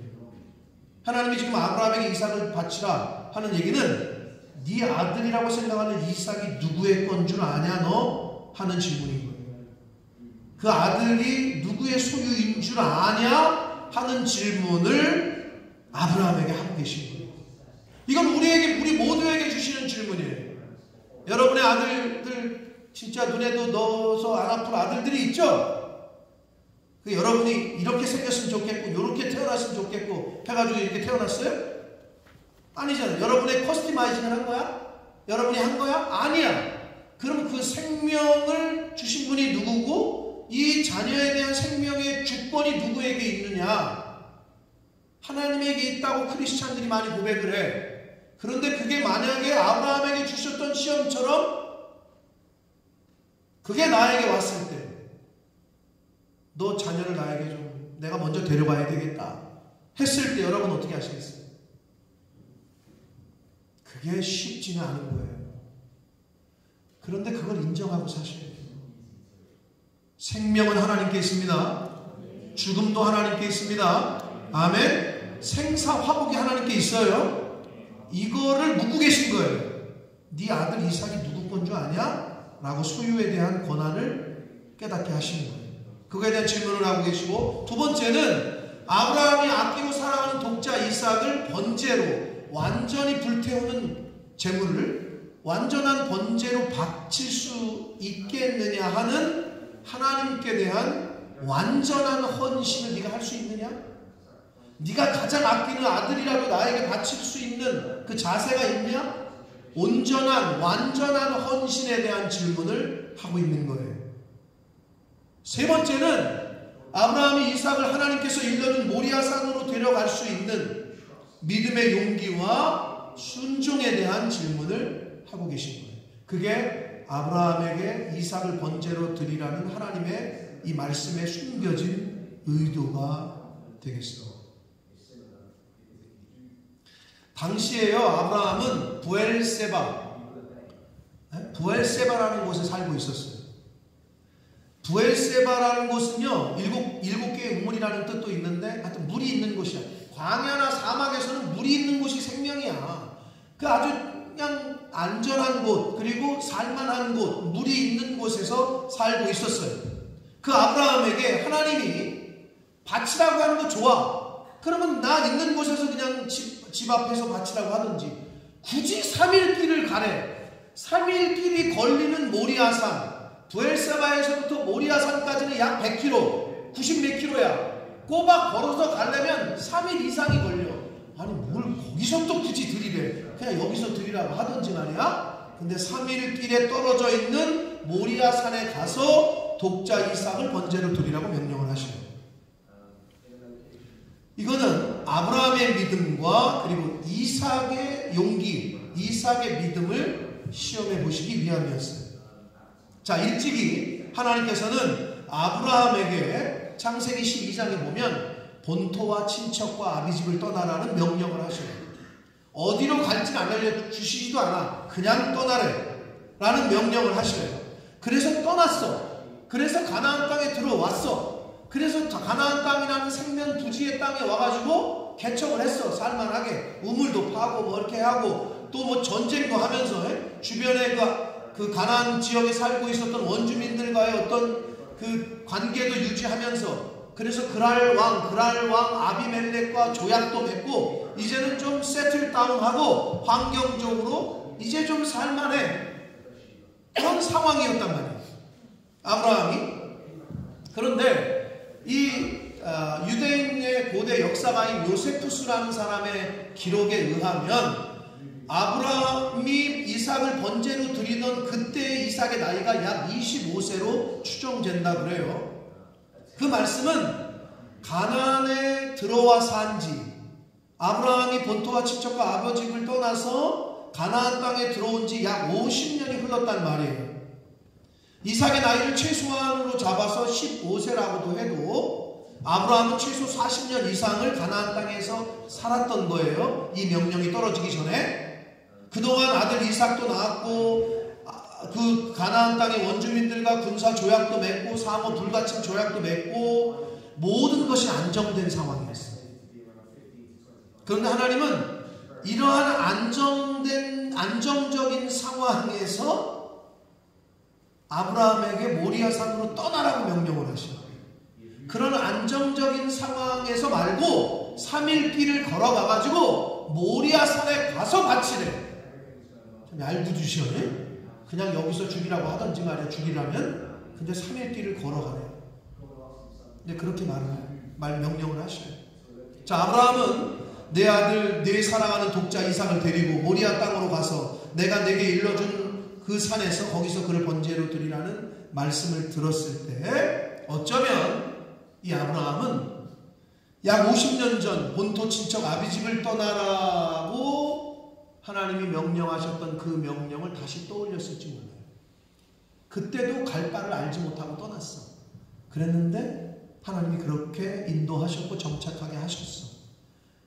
하나님이 지금 아브라함에게 이삭을 바치라 하는 얘기는 네 아들이라고 생각하는 이삭이 누구의 건 줄 아냐 너? 하는 질문인 거예요. 그 아들이 누구의 소유인 줄 아냐? 하는 질문을 아브라함에게 하고 계신 거예요. 이건 우리 모두에게 주시는 질문이에요. 여러분의 아들들 진짜 눈에도 넣어서 안 아픈 아들들이 있죠? 여러분이 이렇게 생겼으면 좋겠고 이렇게 태어났으면 좋겠고 해가지고 이렇게 태어났어요? 아니잖아요. 여러분의 커스터마이징을 한 거야? 여러분이 한 거야? 아니야. 그럼 그 생명을 주신 분이 누구고 이 자녀에 대한 생명의 주권이 누구에게 있느냐? 하나님에게 있다고 크리스찬들이 많이 고백을 해. 그런데 그게 만약에 아브라함에게 주셨던 시험처럼 그게 나에게 왔을 때 너 자녀를 나에게 좀 내가 먼저 데려가야 되겠다 했을 때 여러분 어떻게 하시겠어요? 그게 쉽지는 않은 거예요. 그런데 그걸 인정하고 사셔야 돼요. 생명은 하나님께 있습니다. 죽음도 하나님께 있습니다. 아멘. 생사 화복이 하나님께 있어요. 이거를 묻고 계신 거예요. 네 아들 이삭이 누구 건 줄 아냐? 라고 소유에 대한 권한을 깨닫게 하시는 거예요. 그거에 대한 질문을 하고 계시고, 두 번째는 아브라함이 아끼고 사랑하는 독자 이삭을 번제로 완전히 불태우는 제물을 완전한 번제로 바칠 수 있겠느냐 하는 하나님께 대한 완전한 헌신을 네가 할 수 있느냐? 네가 가장 아끼는 아들이라도 나에게 바칠 수 있는 그 자세가 있냐? 온전한 완전한 헌신에 대한 질문을 하고 있는 거예요. 세 번째는 아브라함이 이삭을 하나님께서 일러준 모리아산으로 데려갈 수 있는 믿음의 용기와 순종에 대한 질문을 하고 계신 거예요. 그게 아브라함에게 이삭을 번제로 드리라는 하나님의 이 말씀에 숨겨진 의도가 되겠습니다. 당시에요, 아브라함은 부엘세바라는 곳에 살고 있었어요. 부엘세바라는 곳은요, 일곱 개의 우물이라는 뜻도 있는데, 하여튼 물이 있는 곳이야. 광야나 사막에서는 물이 있는 곳이 생명이야. 그 아주 그냥 안전한 곳, 그리고 살만한 곳, 물이 있는 곳에서 살고 있었어요. 그 아브라함에게 하나님이 바치라고 하는 거 좋아. 그러면 나 있는 곳에서 그냥 집 앞에서 바치라고 하든지, 굳이 3일 길을 가래. 3일 길이 걸리는 모리아산, 부엘세바에서부터 모리아산까지는 약 100km, 90몇 킬로야. 꼬박 걸어서 가려면 3일 이상이 걸려. 아니 뭘 거기서 또 굳이 드리래. 그냥 여기서 드리라고 하든지 말이야. 근데 3일 길에 떨어져 있는 모리아산에 가서 독자 이삭을 번제로 드리라고 명령을 하시네요. 이거는 아브라함의 믿음과 그리고 이삭의 용기, 이삭의 믿음을 시험해 보시기 위함이었어요. 자, 일찍이 하나님께서는 아브라함에게 창세기 12장에 보면 본토와 친척과 아비집을 떠나라는 명령을 하셔요. 어디로 갈지는 안 알려주시지도 않아. 그냥 떠나래 라는 명령을 하셔요. 그래서 떠났어. 그래서 가나안 땅에 들어왔어. 그래서 가나안 땅이라는 생명 부지의 땅에 와가지고 개척을 했어. 살만하게 우물도 파고 뭐 이렇게 하고 또 뭐 전쟁도 하면서 주변에 그 가나안 지역에 살고 있었던 원주민들과의 어떤 그 관계도 유지하면서, 그래서 그랄 왕 아비멜렉과 조약도 맺고 이제는 좀 세틀다운하고 환경적으로 이제 좀 살만해. 그런 상황이었단 말이에요, 아브라함이. 그런데 이 유대인의 고대 역사가인 요세푸스라는 사람의 기록에 의하면 아브라함이 이삭을 번제로 드리던 그때의 이삭의 나이가 약 25세로 추정된다 그래요. 그 말씀은 가나안에 들어와 산지, 아브라함이 본토와 친척과 아버지를 떠나서 가나안 땅에 들어온 지 약 50년이 흘렀단 말이에요. 이삭의 나이를 최소한으로 잡아서 15세라고도 해도 아브라함은 최소 40년 이상을 가나안 땅에서 살았던 거예요. 이 명령이 떨어지기 전에. 그동안 아들 이삭도 낳았고 그 가나안 땅의 원주민들과 군사 조약도 맺고 상호 불가침 조약도 맺고 모든 것이 안정된 상황이었어요. 그런데 하나님은 이러한 안정적인 상황에서 아브라함에게 모리아산으로 떠나라고 명령을 하셔요. 그런 안정적인 상황에서 말고 3일 길을 걸어가가지고 모리아산에 가서 바치래. 좀 얄궂으시네. 그냥 여기서 죽이라고 하던지 말이야, 죽이라면. 근데 3일 길을 걸어가래. 근데 그렇게 명령을 하셔요. 자, 아브라함은 내 아들, 내 사랑하는 독자 이삭을 데리고 모리아 땅으로 가서 내가 내게 일러준 그 산에서 거기서 그를 번제로 드리라는 말씀을 들었을 때 어쩌면 이 아브라함은 약 50년 전 본토 친척 아비집을 떠나라고 하나님이 명령하셨던 그 명령을 다시 떠올렸을지 몰라요. 그때도 갈 바를 알지 못하고 떠났어. 그랬는데 하나님이 그렇게 인도하셨고 정착하게 하셨어.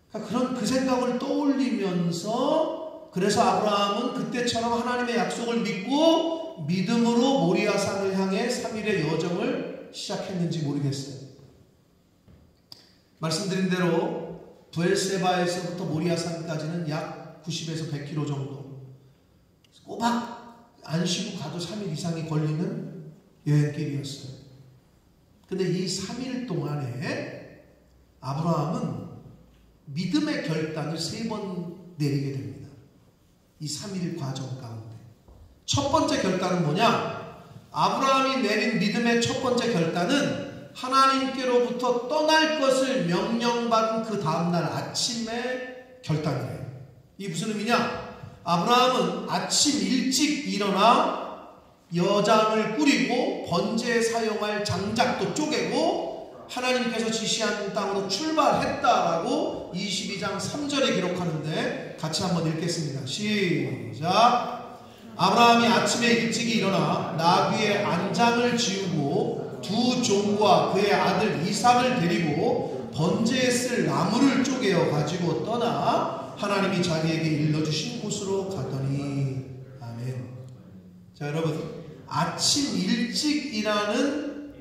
그러니까 그런 그 생각을 떠올리면서, 그래서 아브라함은 그때처럼 하나님의 약속을 믿고 믿음으로 모리아산을 향해 3일의 여정을 시작했는지 모르겠어요. 말씀드린 대로 부엘세바에서부터 모리아산까지는 약 90에서 100km 정도, 꼬박 안 쉬고 가도 3일 이상이 걸리는 여행길이었어요. 근데 이 3일 동안에 아브라함은 믿음의 결단을 3번 내리게 됩니다. 이 3일 과정 가운데 첫 번째 결단은 뭐냐? 아브라함이 내린 믿음의 첫 번째 결단은 하나님께로부터 떠날 것을 명령받은 그 다음날 아침에 결단이에요. 이게 무슨 의미냐? 아브라함은 아침 일찍 일어나 여장을 꾸리고 번제에 사용할 장작도 쪼개고 하나님께서 지시한 땅으로 출발했다라고 22장 3절에 기록하는데 같이 한번 읽겠습니다. 시작. 아브라함이 아침에 일찍 일어나 나귀의 안장을 지우고 두 종과 그의 아들 이삭을 데리고 번제에 쓸 나무를 쪼개어 가지고 떠나 하나님이 자기에게 일러주신 곳으로 가더니. 아멘. 자, 여러분, 아침 일찍이라는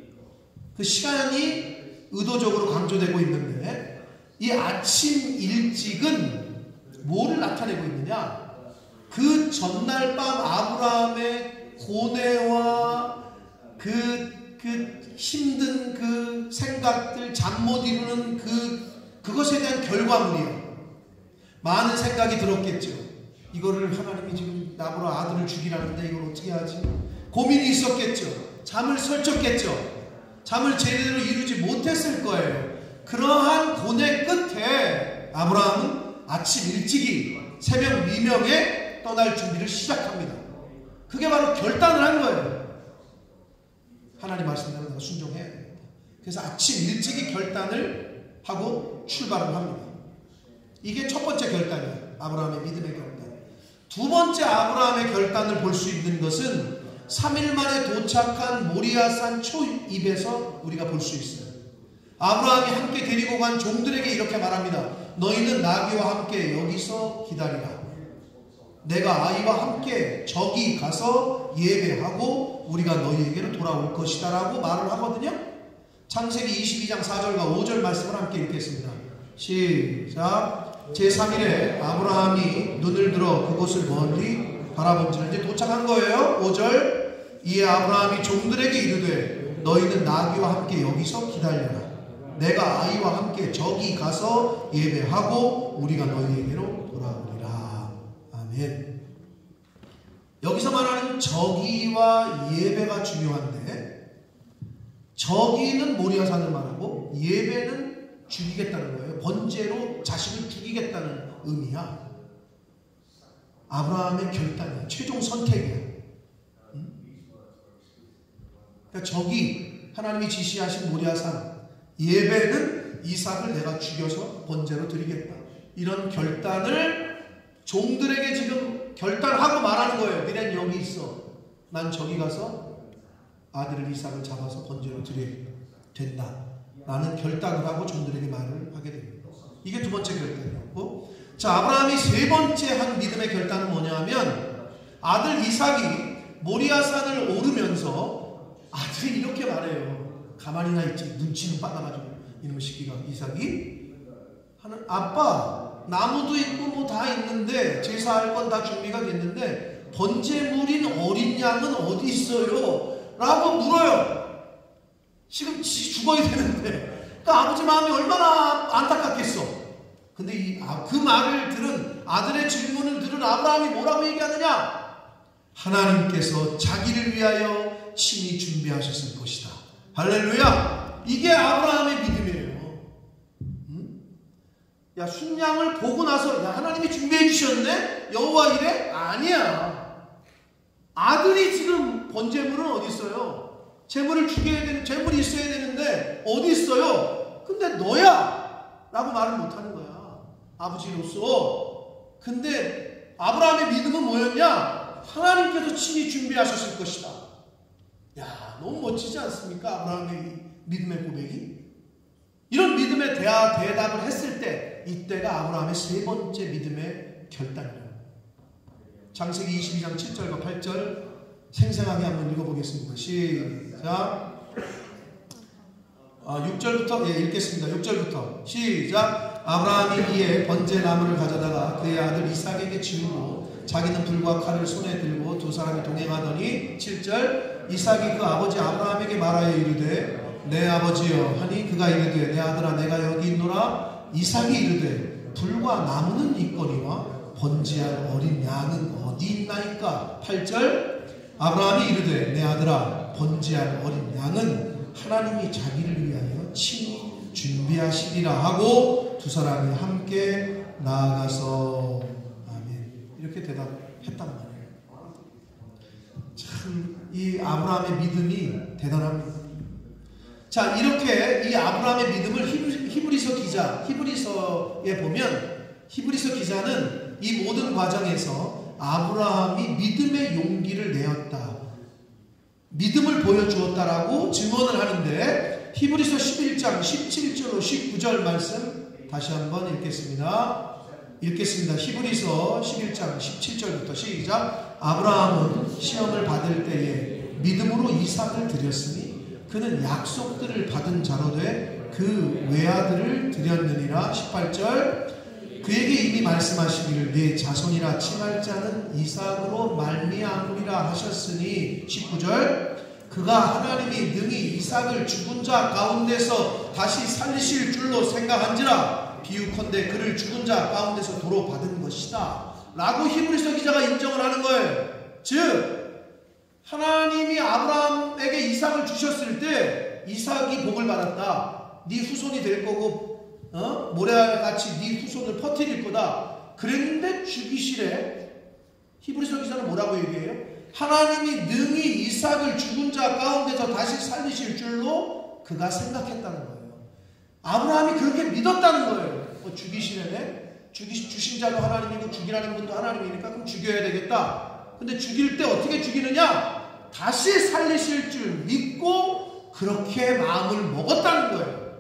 그 시간이 의도적으로 강조되고 있는데 이 아침 일찍은 뭐를 나타내고 있느냐? 그 전날 밤 아브라함의 고뇌와 그 힘든 그 생각들, 잠 못 이루는 그것에 대한 결과물이에요. 많은 생각이 들었겠죠. 이거를 하나님이 지금 나보러 아들을 죽이라는데 이걸 어떻게 하지? 고민이 있었겠죠. 잠을 설쳤겠죠. 잠을 제대로 이루지 못했을 거예요. 그러한 고뇌 끝에 아브라함은 아침 일찍이 새벽 미명에 떠날 준비를 시작합니다. 그게 바로 결단을 한 거예요. 하나님 말씀대로 내가 순종해야 됩니다. 그래서 아침 일찍이 결단을 하고 출발을 합니다. 이게 첫 번째 결단이에요. 아브라함의 믿음의 결단. 두 번째 아브라함의 결단을 볼 수 있는 것은 3일 만에 도착한 모리아산 초입에서 우리가 볼 수 있어요. 아브라함이 함께 데리고 간 종들에게 이렇게 말합니다. 너희는 나귀와 함께 여기서 기다리라. 내가 아이와 함께 저기 가서 예배하고 우리가 너희에게로 돌아올 것이다 라고 말을 하거든요. 창세기 22장 4절과 5절 말씀을 함께 읽겠습니다. 시작. 제3일에 아브라함이 눈을 들어 그곳을 멀리 바라본지는 이제 도착한 거예요. 5절. 이에 아브라함이 종들에게 이르되 너희는 나귀와 함께 여기서 기다려라. 내가 아이와 함께 저기 가서 예배하고 우리가 너희에게로 돌아오리라. 아멘. 여기서 말하는 저기와 예배가 중요한데 저기는 모리아산을 말하고 예배는 죽이겠다는 거예요. 번제로 자신을 죽이겠다는 의미야. 아브라함의 결단이야. 최종 선택이야. 그러니까 저기 하나님이 지시하신 모리아산, 예배는 이삭을 내가 죽여서 번제로 드리겠다. 이런 결단을 종들에게 지금 결단하고 말하는 거예요. 너넨 여기 있어. 난 저기 가서 아들을 이삭을 잡아서 번제로 드려야 된다. 라는 결단을 하고 종들에게 말을 하게 됩니다. 이게 두 번째 결단이었고, 자, 아브라함이 세 번째 한 믿음의 결단은 뭐냐 하면 아들 이삭이 모리아산을 오르면서 아들이 이렇게 말해요. 가만히나 있지. 눈치는 빨라가지고 이놈의 새끼가 이삭이 하는 아빠 나무도 있고 뭐 다 있는데 제사할 건 다 준비가 됐는데 번제물인 어린 양은 어디 있어요? 라고 물어요. 지금 죽어야 되는데. 그러니까 아버지 마음이 얼마나 안타깝겠어. 근데 그 말을 들은 아들의 질문을 들은 아브라함이 뭐라고 얘기하느냐? 하나님께서 자기를 위하여 친히 준비하셨을 것이다. 할렐루야. 이게 아브라함의 믿음이에요. 야, 순양을 보고 나서 야, 하나님이 준비해 주셨네? 여호와 이래? 아니야. 아들이 지금 번제물은 어디 있어요? 재물을 죽여야 되는, 재물이 있어야 되는데 어디 있어요? 근데 너야! 라고 말을 못하는 거야. 아버지로서. 근데 아브라함의 믿음은 뭐였냐? 하나님께서 친히 준비하셨을 것이다. 야, 너무 멋지지 않습니까? 아브라함의 믿음의 고백이. 이런 믿음의 대답을 했을 때 이때가 아브라함의 세 번째 믿음의 결단이에요. 창세기 22장 7절과 8절 생생하게 한번 읽어보겠습니다. 시작. 6절부터 읽겠습니다. 6절부터 시작. 아브라함이 이에 번제 나무를 가져다가 그의 아들 이삭에게 지우고 자기는 불과 칼을 손에 들고 두 사람이 동행하더니 7절. 이삭이 그 아버지 아브라함에게 말하여 이르되 내 아버지여 하니 그가 이르되 내 아들아 내가 여기 있노라. 이삭이 이르되 불과 나무는 있거니와 번제할 어린 양은 어디 있나이까. 8절. 아브라함이 이르되 내 아들아 번제할 어린 양은 하나님이 자기를 위하여 친히 준비하시리라 하고 두 사람이 함께 나아가서 아멘 이렇게 대답했단 말이에요. 참 이 아브라함의 믿음이 대단합니다. 자, 이렇게 이 아브라함의 믿음을 히브리서에 보면 히브리서 기자는 이 모든 과정에서 아브라함이 믿음의 용기를 내었다, 믿음을 보여주었다라고 증언을 하는데 히브리서 11장 17절로 19절 말씀 다시 한번 읽겠습니다. 히브리서 11장 17절부터 시작. 아브라함은 시험을 받을 때에 믿음으로 이삭을 드렸으니 그는 약속들을 받은 자로 돼 그 외아들을 드렸느니라. 18절. 그에게 이미 말씀하시기를 네 자손이라 칭할 자는 이삭으로 말미암으리라 하셨으니. 19절. 그가 하나님이 능히 이삭을 죽은 자 가운데서 다시 살리실 줄로 생각한지라 비유컨대 그를 죽은 자 가운데서 도로 받은 것이다 라고 히브리서 기자가 인정을 하는 거예요. 즉 하나님이 아브라함에게 이삭을 주셨을 때 이삭이 복을 받았다, 네 후손이 될 거고 모래알같이 네 후손을 퍼뜨릴 거다 그랬는데 죽이시래. 히브리서 기자는 뭐라고 얘기해요? 하나님이 능히 이삭을 죽은 자 가운데서 다시 살리실 줄로 그가 생각했다는 거예요. 아브라함이 그렇게 믿었다는 거예요. 죽이시네? 주신 자도 하나님이고 죽이라는 분도 하나님이니까 그럼 죽여야 되겠다. 근데 죽일 때 어떻게 죽이느냐? 다시 살리실 줄 믿고 그렇게 마음을 먹었다는 거예요.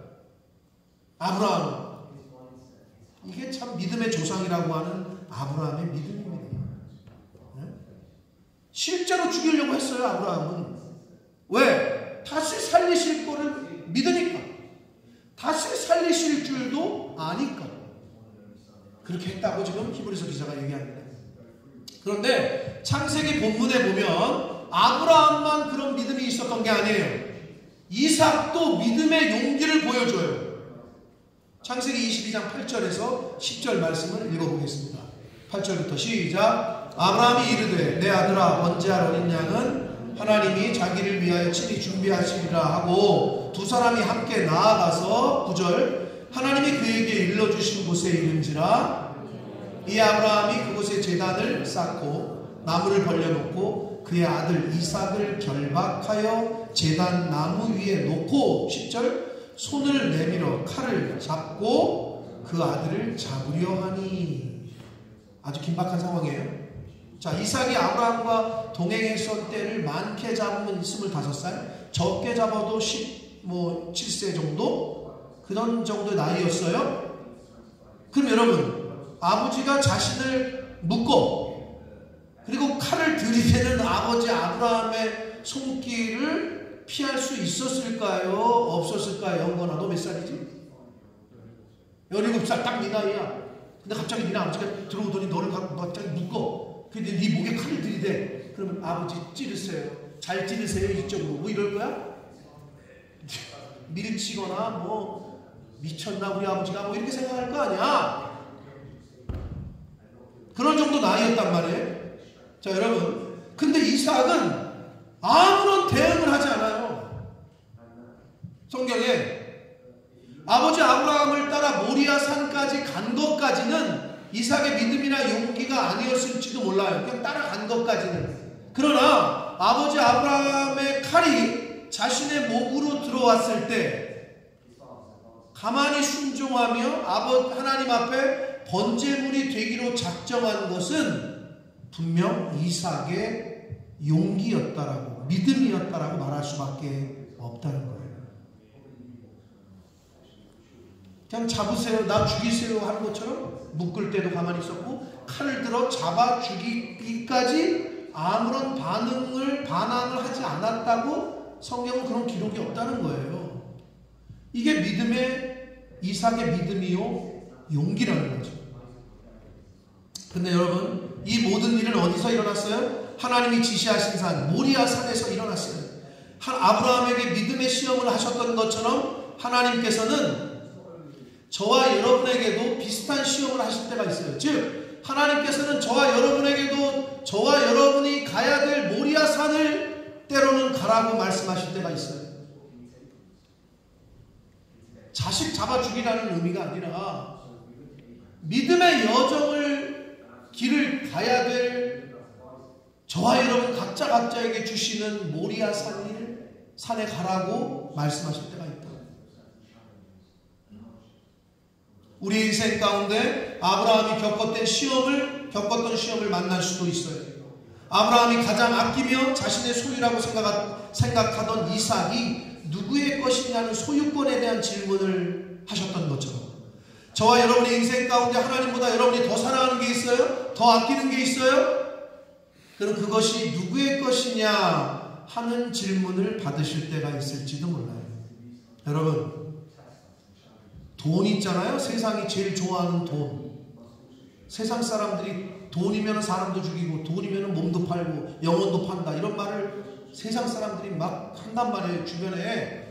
아브라함은. 이게 참 믿음의 조상이라고 하는 아브라함의 믿음입니다. 실제로 죽이려고 했어요. 아브라함은. 왜? 다시 살리실 거를 믿으니까, 다시 살리실 줄도 아니까 그렇게 했다고 지금 히브리서 기자가 얘기합니다. 그런데 창세기 본문에 보면 아브라함만 그런 믿음이 있었던 게 아니에요. 이삭도 믿음의 용기를 보여줘요. 창세기 22장 8절에서 10절 말씀을 읽어보겠습니다. 8절부터 시작. 아브라함이 이르되 내 아들아 번제할 어린 양은 하나님이 자기를 위하여 친히 준비하시리라 하고 두 사람이 함께 나아가서 9절. 하나님이 그에게 일러주신 곳에 이른지라. 이 아브라함이 그곳에 제단을 쌓고 나무를 벌려놓고 그의 아들 이삭을 결박하여 제단 나무 위에 놓고 10절. 손을 내밀어 칼을 잡고 그 아들을 잡으려 하니. 아주 긴박한 상황이에요. 자, 이삭이 아브라함과 동행했을 때를 많게 잡으면 25살, 적게 잡아도 7세 정도? 그런 정도의 나이였어요. 그럼 여러분, 아버지가 자신을 묶고 그리고 칼을 들이대는 아버지 아브라함의 손길을 피할 수 있었을까요? 없었을까요? 영건아, 너 몇 살이지? 17살 딱 네 나이야. 근데 갑자기 네 아버지가 들어오더니 너를 갑자기 묶어. 근데 네 목에 칼을 들이대. 그러면 아버지 찌르세요. 잘 찌르세요. 이쪽으로. 뭐 이럴 거야? 밀치거나 미쳤나 우리 아버지가 이렇게 생각할 거 아니야. 그런 정도 나이였단 말이에요. 자, 여러분, 근데 이삭은 아무런 대응을 하지 않아요. 성경에 아버지 아브라함을 따라 모리아 산까지 간 것까지는 이삭의 믿음이나 용기가 아니었을지도 몰라요. 그냥 따라간 것까지는. 그러나 아버지 아브라함의 칼이 자신의 목으로 들어왔을 때 가만히 순종하며 하나님 앞에 번제물이 되기로 작정한 것은 분명 이삭의 용기였다라고, 믿음이었다라고 말할 수밖에 없다는 거예요. 그냥 잡으세요, 나 죽이세요 하는 것처럼 묶을 때도 가만히 있었고 칼을 들어 잡아 죽이기까지 아무런 반항을 하지 않았다고 성경은 그런 기록이 없다는 거예요. 이게 이삭의 믿음이요 용기라는 거죠. 근데 여러분, 이 모든 일은 어디서 일어났어요? 하나님이 지시하신 산 모리아 산에서 일어났어요. 아브라함에게 믿음의 시험을 하셨던 것처럼 하나님께서는 저와 여러분에게도 비슷한 시험을 하실 때가 있어요. 즉 하나님께서는 저와 여러분에게도 저와 여러분이 가야 될 모리아 산을 때로는 가라고 말씀하실 때가 있어요. 자식 잡아 죽이라는 의미가 아니라 믿음의 여정을 길을 가야 될 저와 여러분 각자에게 주시는 모리아 산에 가라고 말씀하실 때가 있다. 우리 인생 가운데 아브라함이 겪었던 시험을 만날 수도 있어요. 아브라함이 가장 아끼며 자신의 소유라고 생각하던 이삭이 누구의 것이냐는 소유권에 대한 질문을 하셨던 것처럼 저와 여러분의 인생 가운데 하나님보다 여러분이 더 사랑하는 게 있어요? 더 아끼는 게 있어요? 그럼 그것이 누구의 것이냐 하는 질문을 받으실 때가 있을지도 몰라요. 여러분, 돈 있잖아요. 세상이 제일 좋아하는 돈. 세상 사람들이 돈이면 사람도 죽이고 돈이면 몸도 팔고 영혼도 판다 이런 말을 세상 사람들이 막 한단 말이에요, 주변에.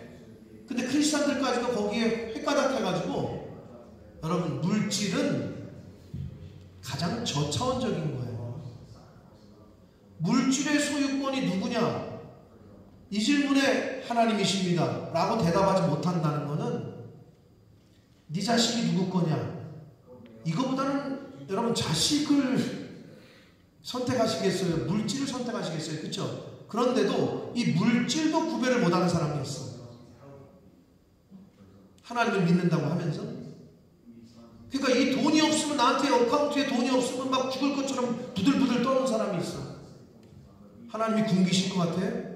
근데 크리스찬들까지도 거기에 헷가닥해가지고 여러분, 물질은 가장 저차원적인 거예요. 물질의 소유권이 누구냐? 이 질문에 하나님이십니다 라고 대답하지 못한다는 것은 네 자식이 누구 거냐? 이거보다는 여러분 자식을 선택하시겠어요? 물질을 선택하시겠어요? 그렇죠? 그런데도 이 물질도 구별을 못하는 사람이 있어. 하나님을 믿는다고 하면서. 그러니까 이 돈이 없으면 나한테 어카운트에 돈이 없으면 막 죽을 것처럼 부들부들 떠는 사람이 있어. 하나님이 굶기신 것 같아요?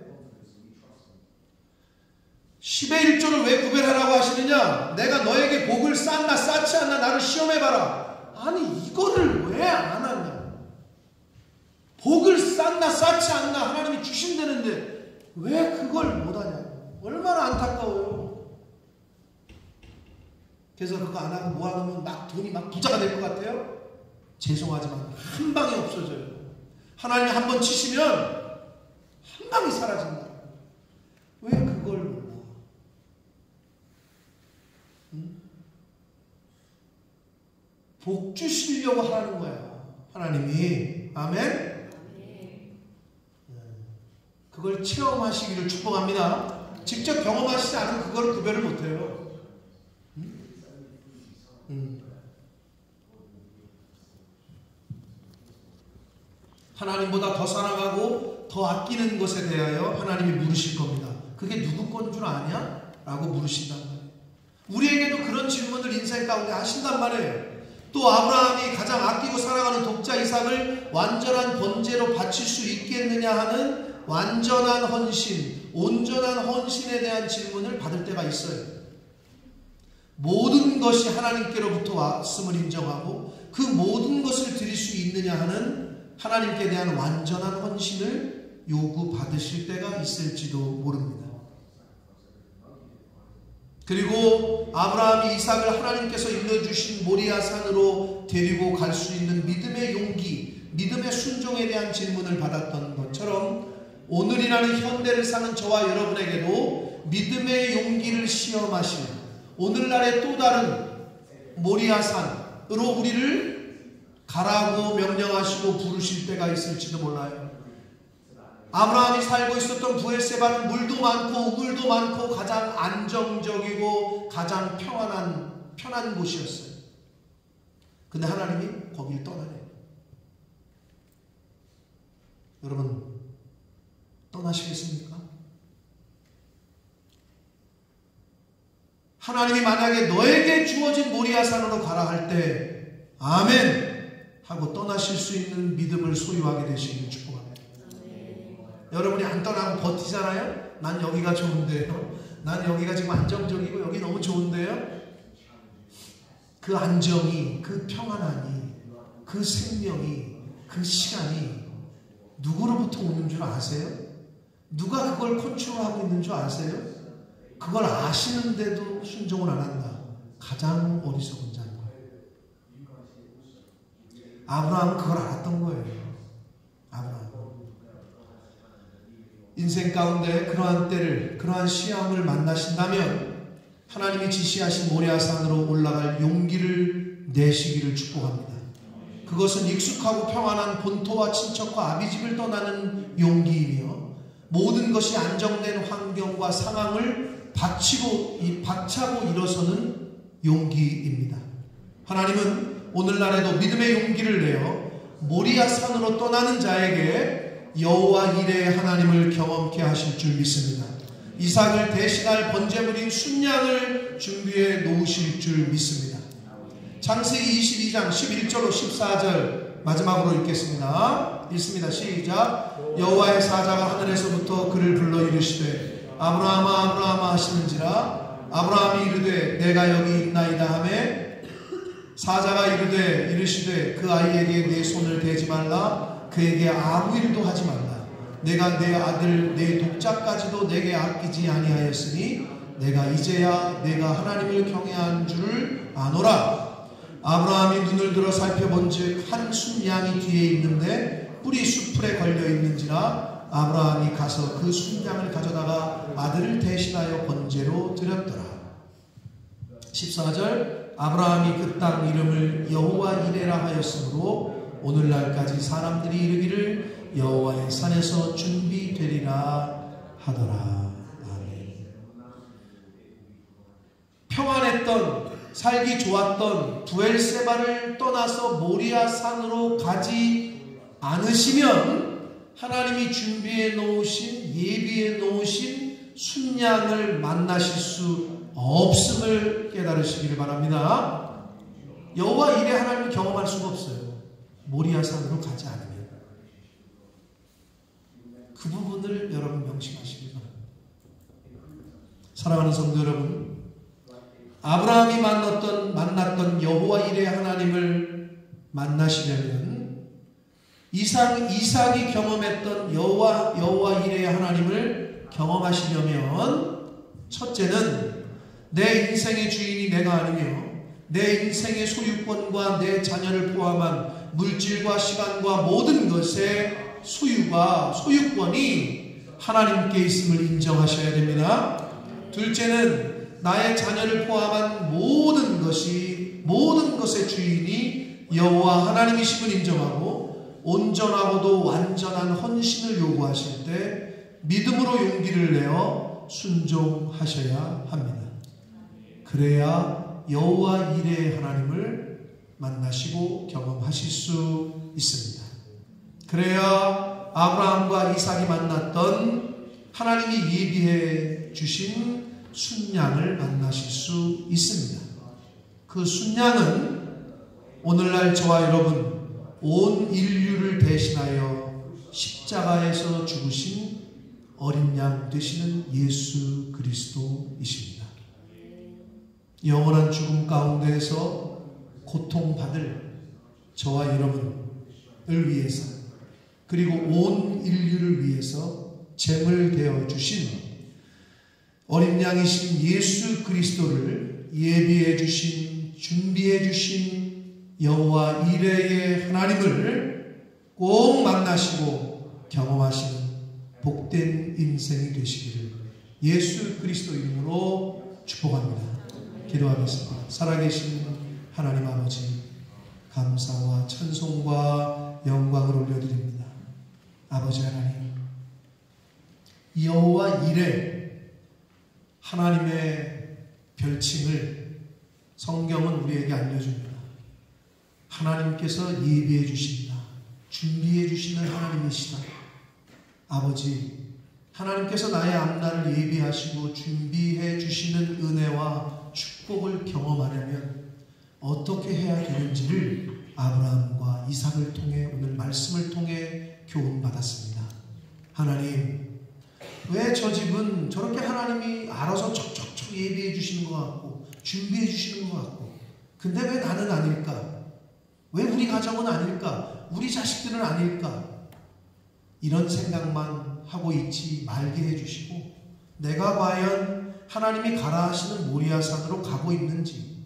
10의 1조를 왜 구별하라고 하시느냐? 내가 너에게 복을 쌓나 쌓지 않나 나를 시험해봐라. 아니 이거를 왜 안 하냐? 복을 쌓나 쌓지 않나 하나님이 주신다는데 왜 그걸 못하냐? 얼마나 안타까워요. 그래서 그거 안 하고 뭐 하면 막 돈이 막 부자가 될 것 같아요? 죄송하지만 한 방에 없어져요. 하나님이 한 번 치시면 한 방에 사라진다. 왜 그걸 몰라? 복 주시려고 하는 거야, 하나님이. 아멘? 그걸 체험하시기를 축복합니다. 직접 경험하시지 않으면 그걸 구별을 못해요. 하나님보다 더 사랑하고 더 아끼는 것에 대하여 하나님이 물으실 겁니다. 그게 누구 건 줄 아냐? 라고 물으신단 말이에요. 우리에게도 그런 질문을 인생 가운데 하신단 말이에요. 또 아브라함이 가장 아끼고 사랑하는 독자 이삭을 완전한 번제로 바칠 수 있겠느냐 하는 완전한 헌신, 온전한 헌신에 대한 질문을 받을 때가 있어요. 모든 것이 하나님께로부터 왔음을 인정하고 그 모든 것을 드릴 수 있느냐 하는 하나님께 대한 완전한 헌신을 요구받으실 때가 있을지도 모릅니다. 그리고 아브라함이 이삭을 하나님께서 일러주신 모리아 산으로 데리고 갈 수 있는 믿음의 용기, 믿음의 순종에 대한 질문을 받았던 것처럼 오늘이라는 현대를 사는 저와 여러분에게도 믿음의 용기를 시험하실 오늘날의 또 다른 모리아 산으로 우리를 가라고 명령하시고 부르실 때가 있을지도 몰라요. 아브라함이 살고 있었던 브엘세바는 물도 많고 우물도 많고 가장 안정적이고 가장 편한 곳이었어요. 근데 하나님이 거길 떠나래요. 여러분, 떠나시겠습니까? 하나님이 만약에 너에게 주어진 모리아산으로 가라 할 때 아멘 하고 떠나실 수 있는 믿음을 소유하게 되시기를 축복합니다. 여러분이 안 떠나고 버티잖아요. 난 여기가 좋은데요. 난 여기가 지금 안정적이고 여기 너무 좋은데요. 그 안정이, 그 평안함이, 그 생명이, 그 시간이 누구로부터 오는 줄 아세요? 누가 그걸 컨트롤하고 있는 줄 아세요? 그걸 아시는데도 순종을 안 한다. 가장 어리석은 자인 거예요. 아브라함은 그걸 알았던 거예요. 아브라함. 인생 가운데 그러한 때를, 그러한 시험을 만나신다면 하나님이 지시하신 모리아산으로 올라갈 용기를 내시기를 축복합니다. 그것은 익숙하고 평안한 본토와 친척과 아비집을 떠나는 용기이며 모든 것이 안정된 환경과 상황을 박차고 일어서는 용기입니다. 하나님은 오늘날에도 믿음의 용기를 내어 모리아산으로 떠나는 자에게 여호와 이레의 하나님을 경험케 하실 줄 믿습니다. 이삭을 대신할 번제물인 순양을 준비해 놓으실 줄 믿습니다. 창세기 22장 11절로 14절 마지막으로 읽겠습니다. 읽습니다. 시작. 여호와의 사자가 하늘에서부터 그를 불러 이르시되 아브라함아 아브라함아 하시는지라 아브라함이 이르되 내가 여기 있나이다 하매 사자가 이르시되 그 아이에게 내 손을 대지 말라 그에게 아무 일도 하지 말라 내가 내 아들 내 독자까지도 내게 아끼지 아니하였으니 내가 이제야 내가 하나님을 경외한 줄을 아노라. 아브라함이 눈을 들어 살펴본즉 한 순양이 뒤에 있는데 뿔이 숲풀에 걸려 있는지라 아브라함이 가서 그 순양을 가져다가 아들을 대신하여 번제로 드렸더라. 14절 아브라함이 그 땅 이름을 여호와 이레라 하였으므로 오늘날까지 사람들이 이르기를 여호와의 산에서 준비되리라 하더라. 아멘. 평안했던 살기 좋았던 부엘세바를 떠나서 모리아산으로 가지 않으시면 하나님이 준비해 놓으신 예비해 놓으신 순양을 만나실 수 없음을 깨달으시기를 바랍니다. 여호와 이레 하나님을 경험할 수가 없어요. 모리아산으로 가지 않으면. 그 부분을 여러분 명심하시기 바랍니다. 사랑하는 성도 여러분, 아브라함이 만났던 여호와 이레 하나님을 만나시려면 이삭이 경험했던 여호와 이레 하나님을 경험하시려면 첫째는 내 인생의 주인이 내가 아니며 내 인생의 소유권과 내 자녀를 포함한 물질과 시간과 모든 것의 소유권이 하나님께 있음을 인정하셔야 됩니다. 둘째는 나의 자녀를 포함한 모든 것의 주인이 여호와 하나님이심을 인정하고 온전하고도 완전한 헌신을 요구하실 때 믿음으로 용기를 내어 순종하셔야 합니다. 그래야 여호와 이레의 하나님을 만나시고 경험하실 수 있습니다. 그래야 아브라함과 이삭이 만났던 하나님이 예비해 주신 순양을 만나실 수 있습니다. 그 순양은 오늘날 저와 여러분 온 인류를 대신하여 십자가에서 죽으신 어린 양 되시는 예수 그리스도이십니다. 영원한 죽음 가운데에서 고통받을 저와 여러분을 위해서 그리고 온 인류를 위해서 제물 되어 주신 어린 양이신 예수 그리스도를 예비해 주신 준비해 주신 여호와 이레의 하나님을 꼭 만나시고 경험하시는 복된 인생이 되시기를 예수 그리스도 이름으로 축복합니다. 기도하겠습니다. 살아계신 하나님 아버지, 감사와 찬송과 영광을 올려드립니다. 아버지 하나님, 여호와 이레 하나님의 별칭을 성경은 우리에게 알려줍니다. 하나님께서 예비해 주신다, 준비해 주시는 하나님이시다. 아버지, 하나님께서 나의 앞날을 예비하시고 준비해 주시는 은혜와 축복을 경험하려면 어떻게 해야 되는지를 아브라함과 이삭을 통해 오늘 말씀을 통해 교훈받았습니다. 하나님, 왜 저 집은 저렇게 하나님이 알아서 척척척 예비해 주시는 것 같고 준비해 주시는 것 같고 근데 왜 나는 아닐까? 왜 우리 가정은 아닐까? 우리 자식들은 아닐까? 이런 생각만 하고 있지 말게 해주시고 내가 과연 하나님이 가라 하시는 모리아산으로 가고 있는지,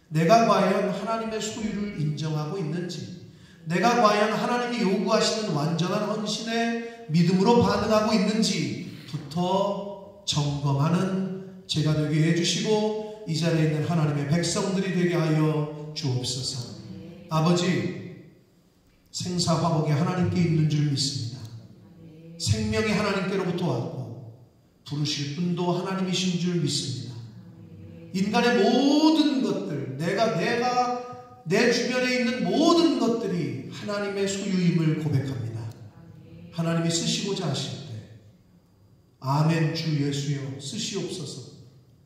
내가 과연 하나님의 소유를 인정하고 있는지, 내가 과연 하나님이 요구하시는 완전한 헌신의 믿음으로 반응하고 있는지부터 점검하는 제가 되게 해주시고 이 자리에 있는 하나님의 백성들이 되게 하여 주옵소서. 아버지, 생사화복이 하나님께 있는 줄 믿습니다. 생명이 하나님께로부터 왔고 부르실 분도 하나님이신 줄 믿습니다. 인간의 모든 것들, 내가 내 주변에 있는 모든 것들이 하나님의 소유임을 고백합니다. 하나님이 쓰시고자 하실 때 아멘 주 예수여 쓰시옵소서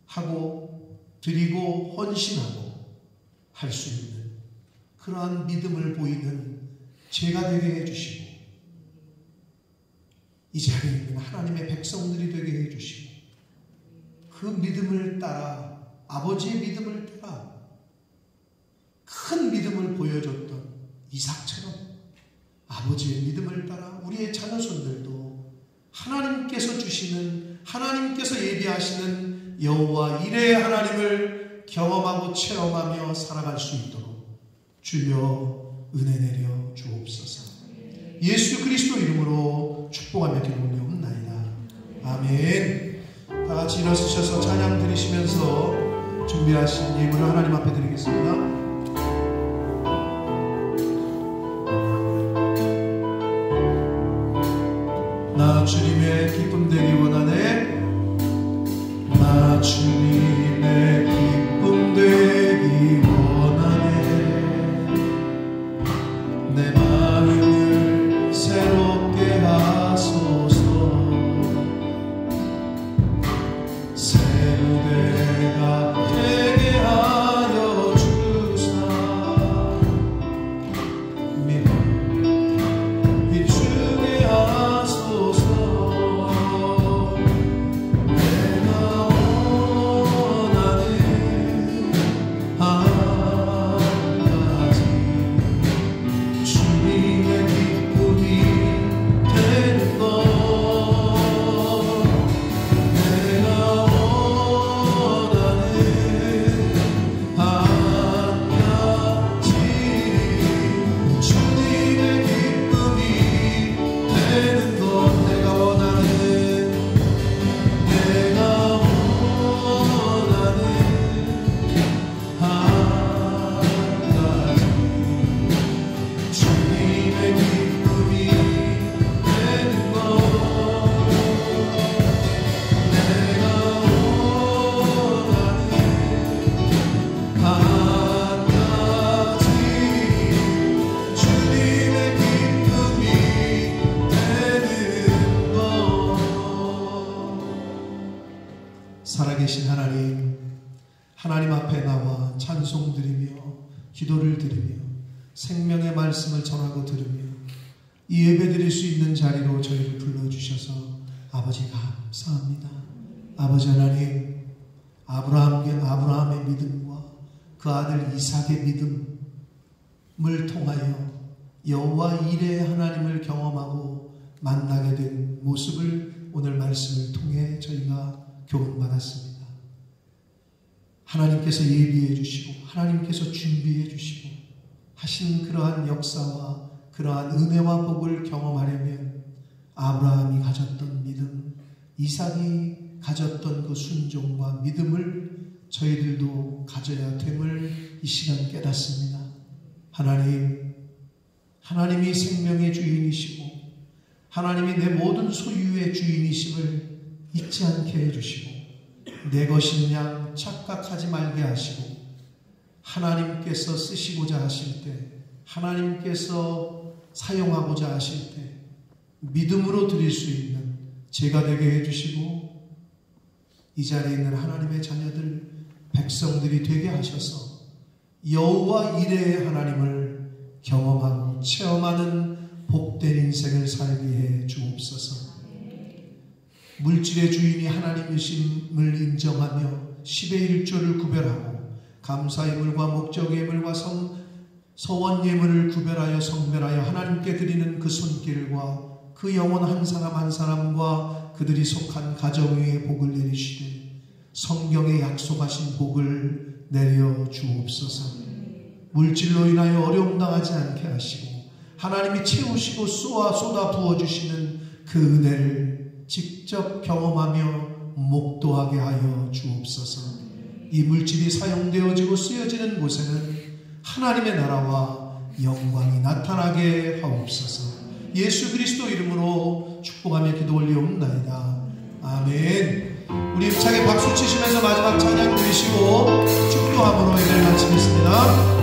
하고 드리고 헌신하고 할 수 있는 그러한 믿음을 보이는 제가 되게 해주시고 이 자리에 있는 하나님의 백성들이 되게 해주시고 그 믿음을 따라 아버지의 믿음을 따라 큰 믿음을 보여줬던 이삭처럼 아버지의 믿음을 따라 우리의 자녀손들도 하나님께서 주시는 하나님께서 예비하시는 여호와 이레의 하나님을 경험하고 체험하며 살아갈 수 있도록 주여 은혜 내려 주옵소서. 예수 그리스도 이름으로 축복하며 기도하옵나이다. 아멘. 다 같이 일어서셔서 찬양 드리시면서 준비하신 예물을 하나님 앞에 드리겠습니다. 나 주님의 기쁨 되기 원하네. 나 주님의 기쁨 되기 원하네. 내 마음을 새롭게 하소서. 새 무대가 되게 하여 주사. 믿음 비추게 하소서. 살아계신 하나님, 하나님 앞에 나와 찬송드리며 기도를 드리며 생명의 말씀을 전하고 들으며 이 예배드릴 수 있는 자리로 저희를 불러주셔서 아버지 감사합니다. 아버지 하나님, 아브라함의 믿음과 그 아들 이삭의 믿음을 통하여 여호와 이레의 하나님을 경험하고 만나게 된 모습을 오늘 말씀을 통해 저희가 교훈받았습니다. 하나님께서 예비해 주시고 하나님께서 준비해 주시고 하신 그러한 역사와 그러한 은혜와 복을 경험하려면 아브라함이 가졌던 믿음, 이삭이 가졌던 그 순종과 믿음을 저희들도 가져야 됨을 이 시간 깨닫습니다. 하나님이 생명의 주인이시고 하나님이 내 모든 소유의 주인이심을 잊지 않게 해주시고 내 것인 양 착각하지 말게 하시고 하나님께서 쓰시고자 하실 때 하나님께서 사용하고자 하실 때 믿음으로 드릴 수 있는 제가 되게 해주시고 이 자리에 있는 하나님의 자녀들 백성들이 되게 하셔서 여호와 이레의 하나님을 경험하고 체험하는 복된 인생을 살게 해 주옵소서. 물질의 주인이 하나님이심을 인정하며 10의 1조를 구별하고 감사 예물과 목적 예물과 서원 예물을 구별하여 성별하여 하나님께 드리는 그 손길과 그 영혼 한 사람 한 사람과 그들이 속한 가정 위에 복을 내리시되 성경에 약속하신 복을 내려 주옵소서. 물질로 인하여 어려움 당하지 않게 하시고 하나님이 채우시고 쏟아 부어주시는 그 은혜를 직접 경험하며 목도하게 하여 주옵소서. 이 물질이 사용되어지고 쓰여지는 곳에는 하나님의 나라와 영광이 나타나게 하옵소서. 예수 그리스도 이름으로 축복하며 기도 올리옵나이다. 아멘. 우리 힘차게 박수 치시면서 마지막 찬양 드리시고 축도함으로 예배를 마치겠습니다.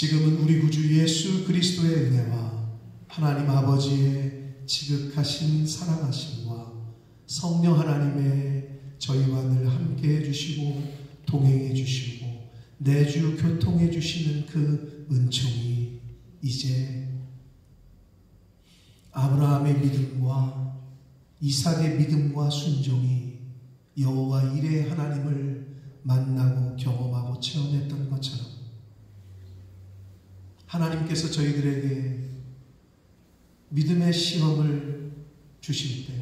지금은 우리 구주 예수 그리스도의 은혜와 하나님 아버지의 지극하신 사랑하심과 성령 하나님의 저희와 늘 함께 해주시고 동행해 주시고 내주 교통해 주시는 그 은총이 이제 아브라함의 믿음과 이삭의 믿음과 순종이 여호와 이레 하나님을 만나고 경험하고 체험했던 것처럼 하나님께서 저희들에게 믿음의 시험을 주실 때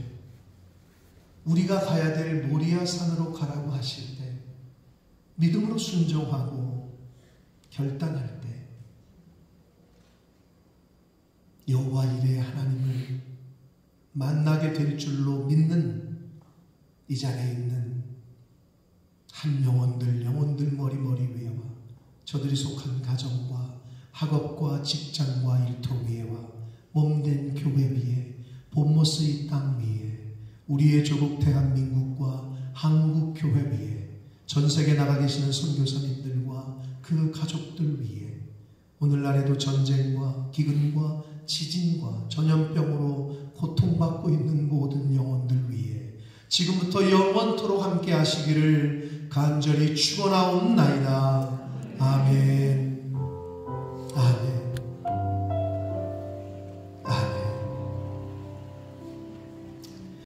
우리가 가야 될 모리아 산으로 가라고 하실 때 믿음으로 순종하고 결단할 때 여호와 이레 하나님을 만나게 될 줄로 믿는 이 자리에 있는 한 영혼들 머리 위에와 저들이 속한 가정과 학업과 직장과 일터 위에와 몸된 교회 위에 본모스 이 땅 위에 우리의 조국 대한민국과 한국 교회 위에 전세계 나가 계시는 선교사님들과 그 가족들 위에 오늘날에도 전쟁과 기근과 지진과 전염병으로 고통받고 있는 모든 영혼들 위에 지금부터 영원토록 함께 하시기를 간절히 축원하옵나이다.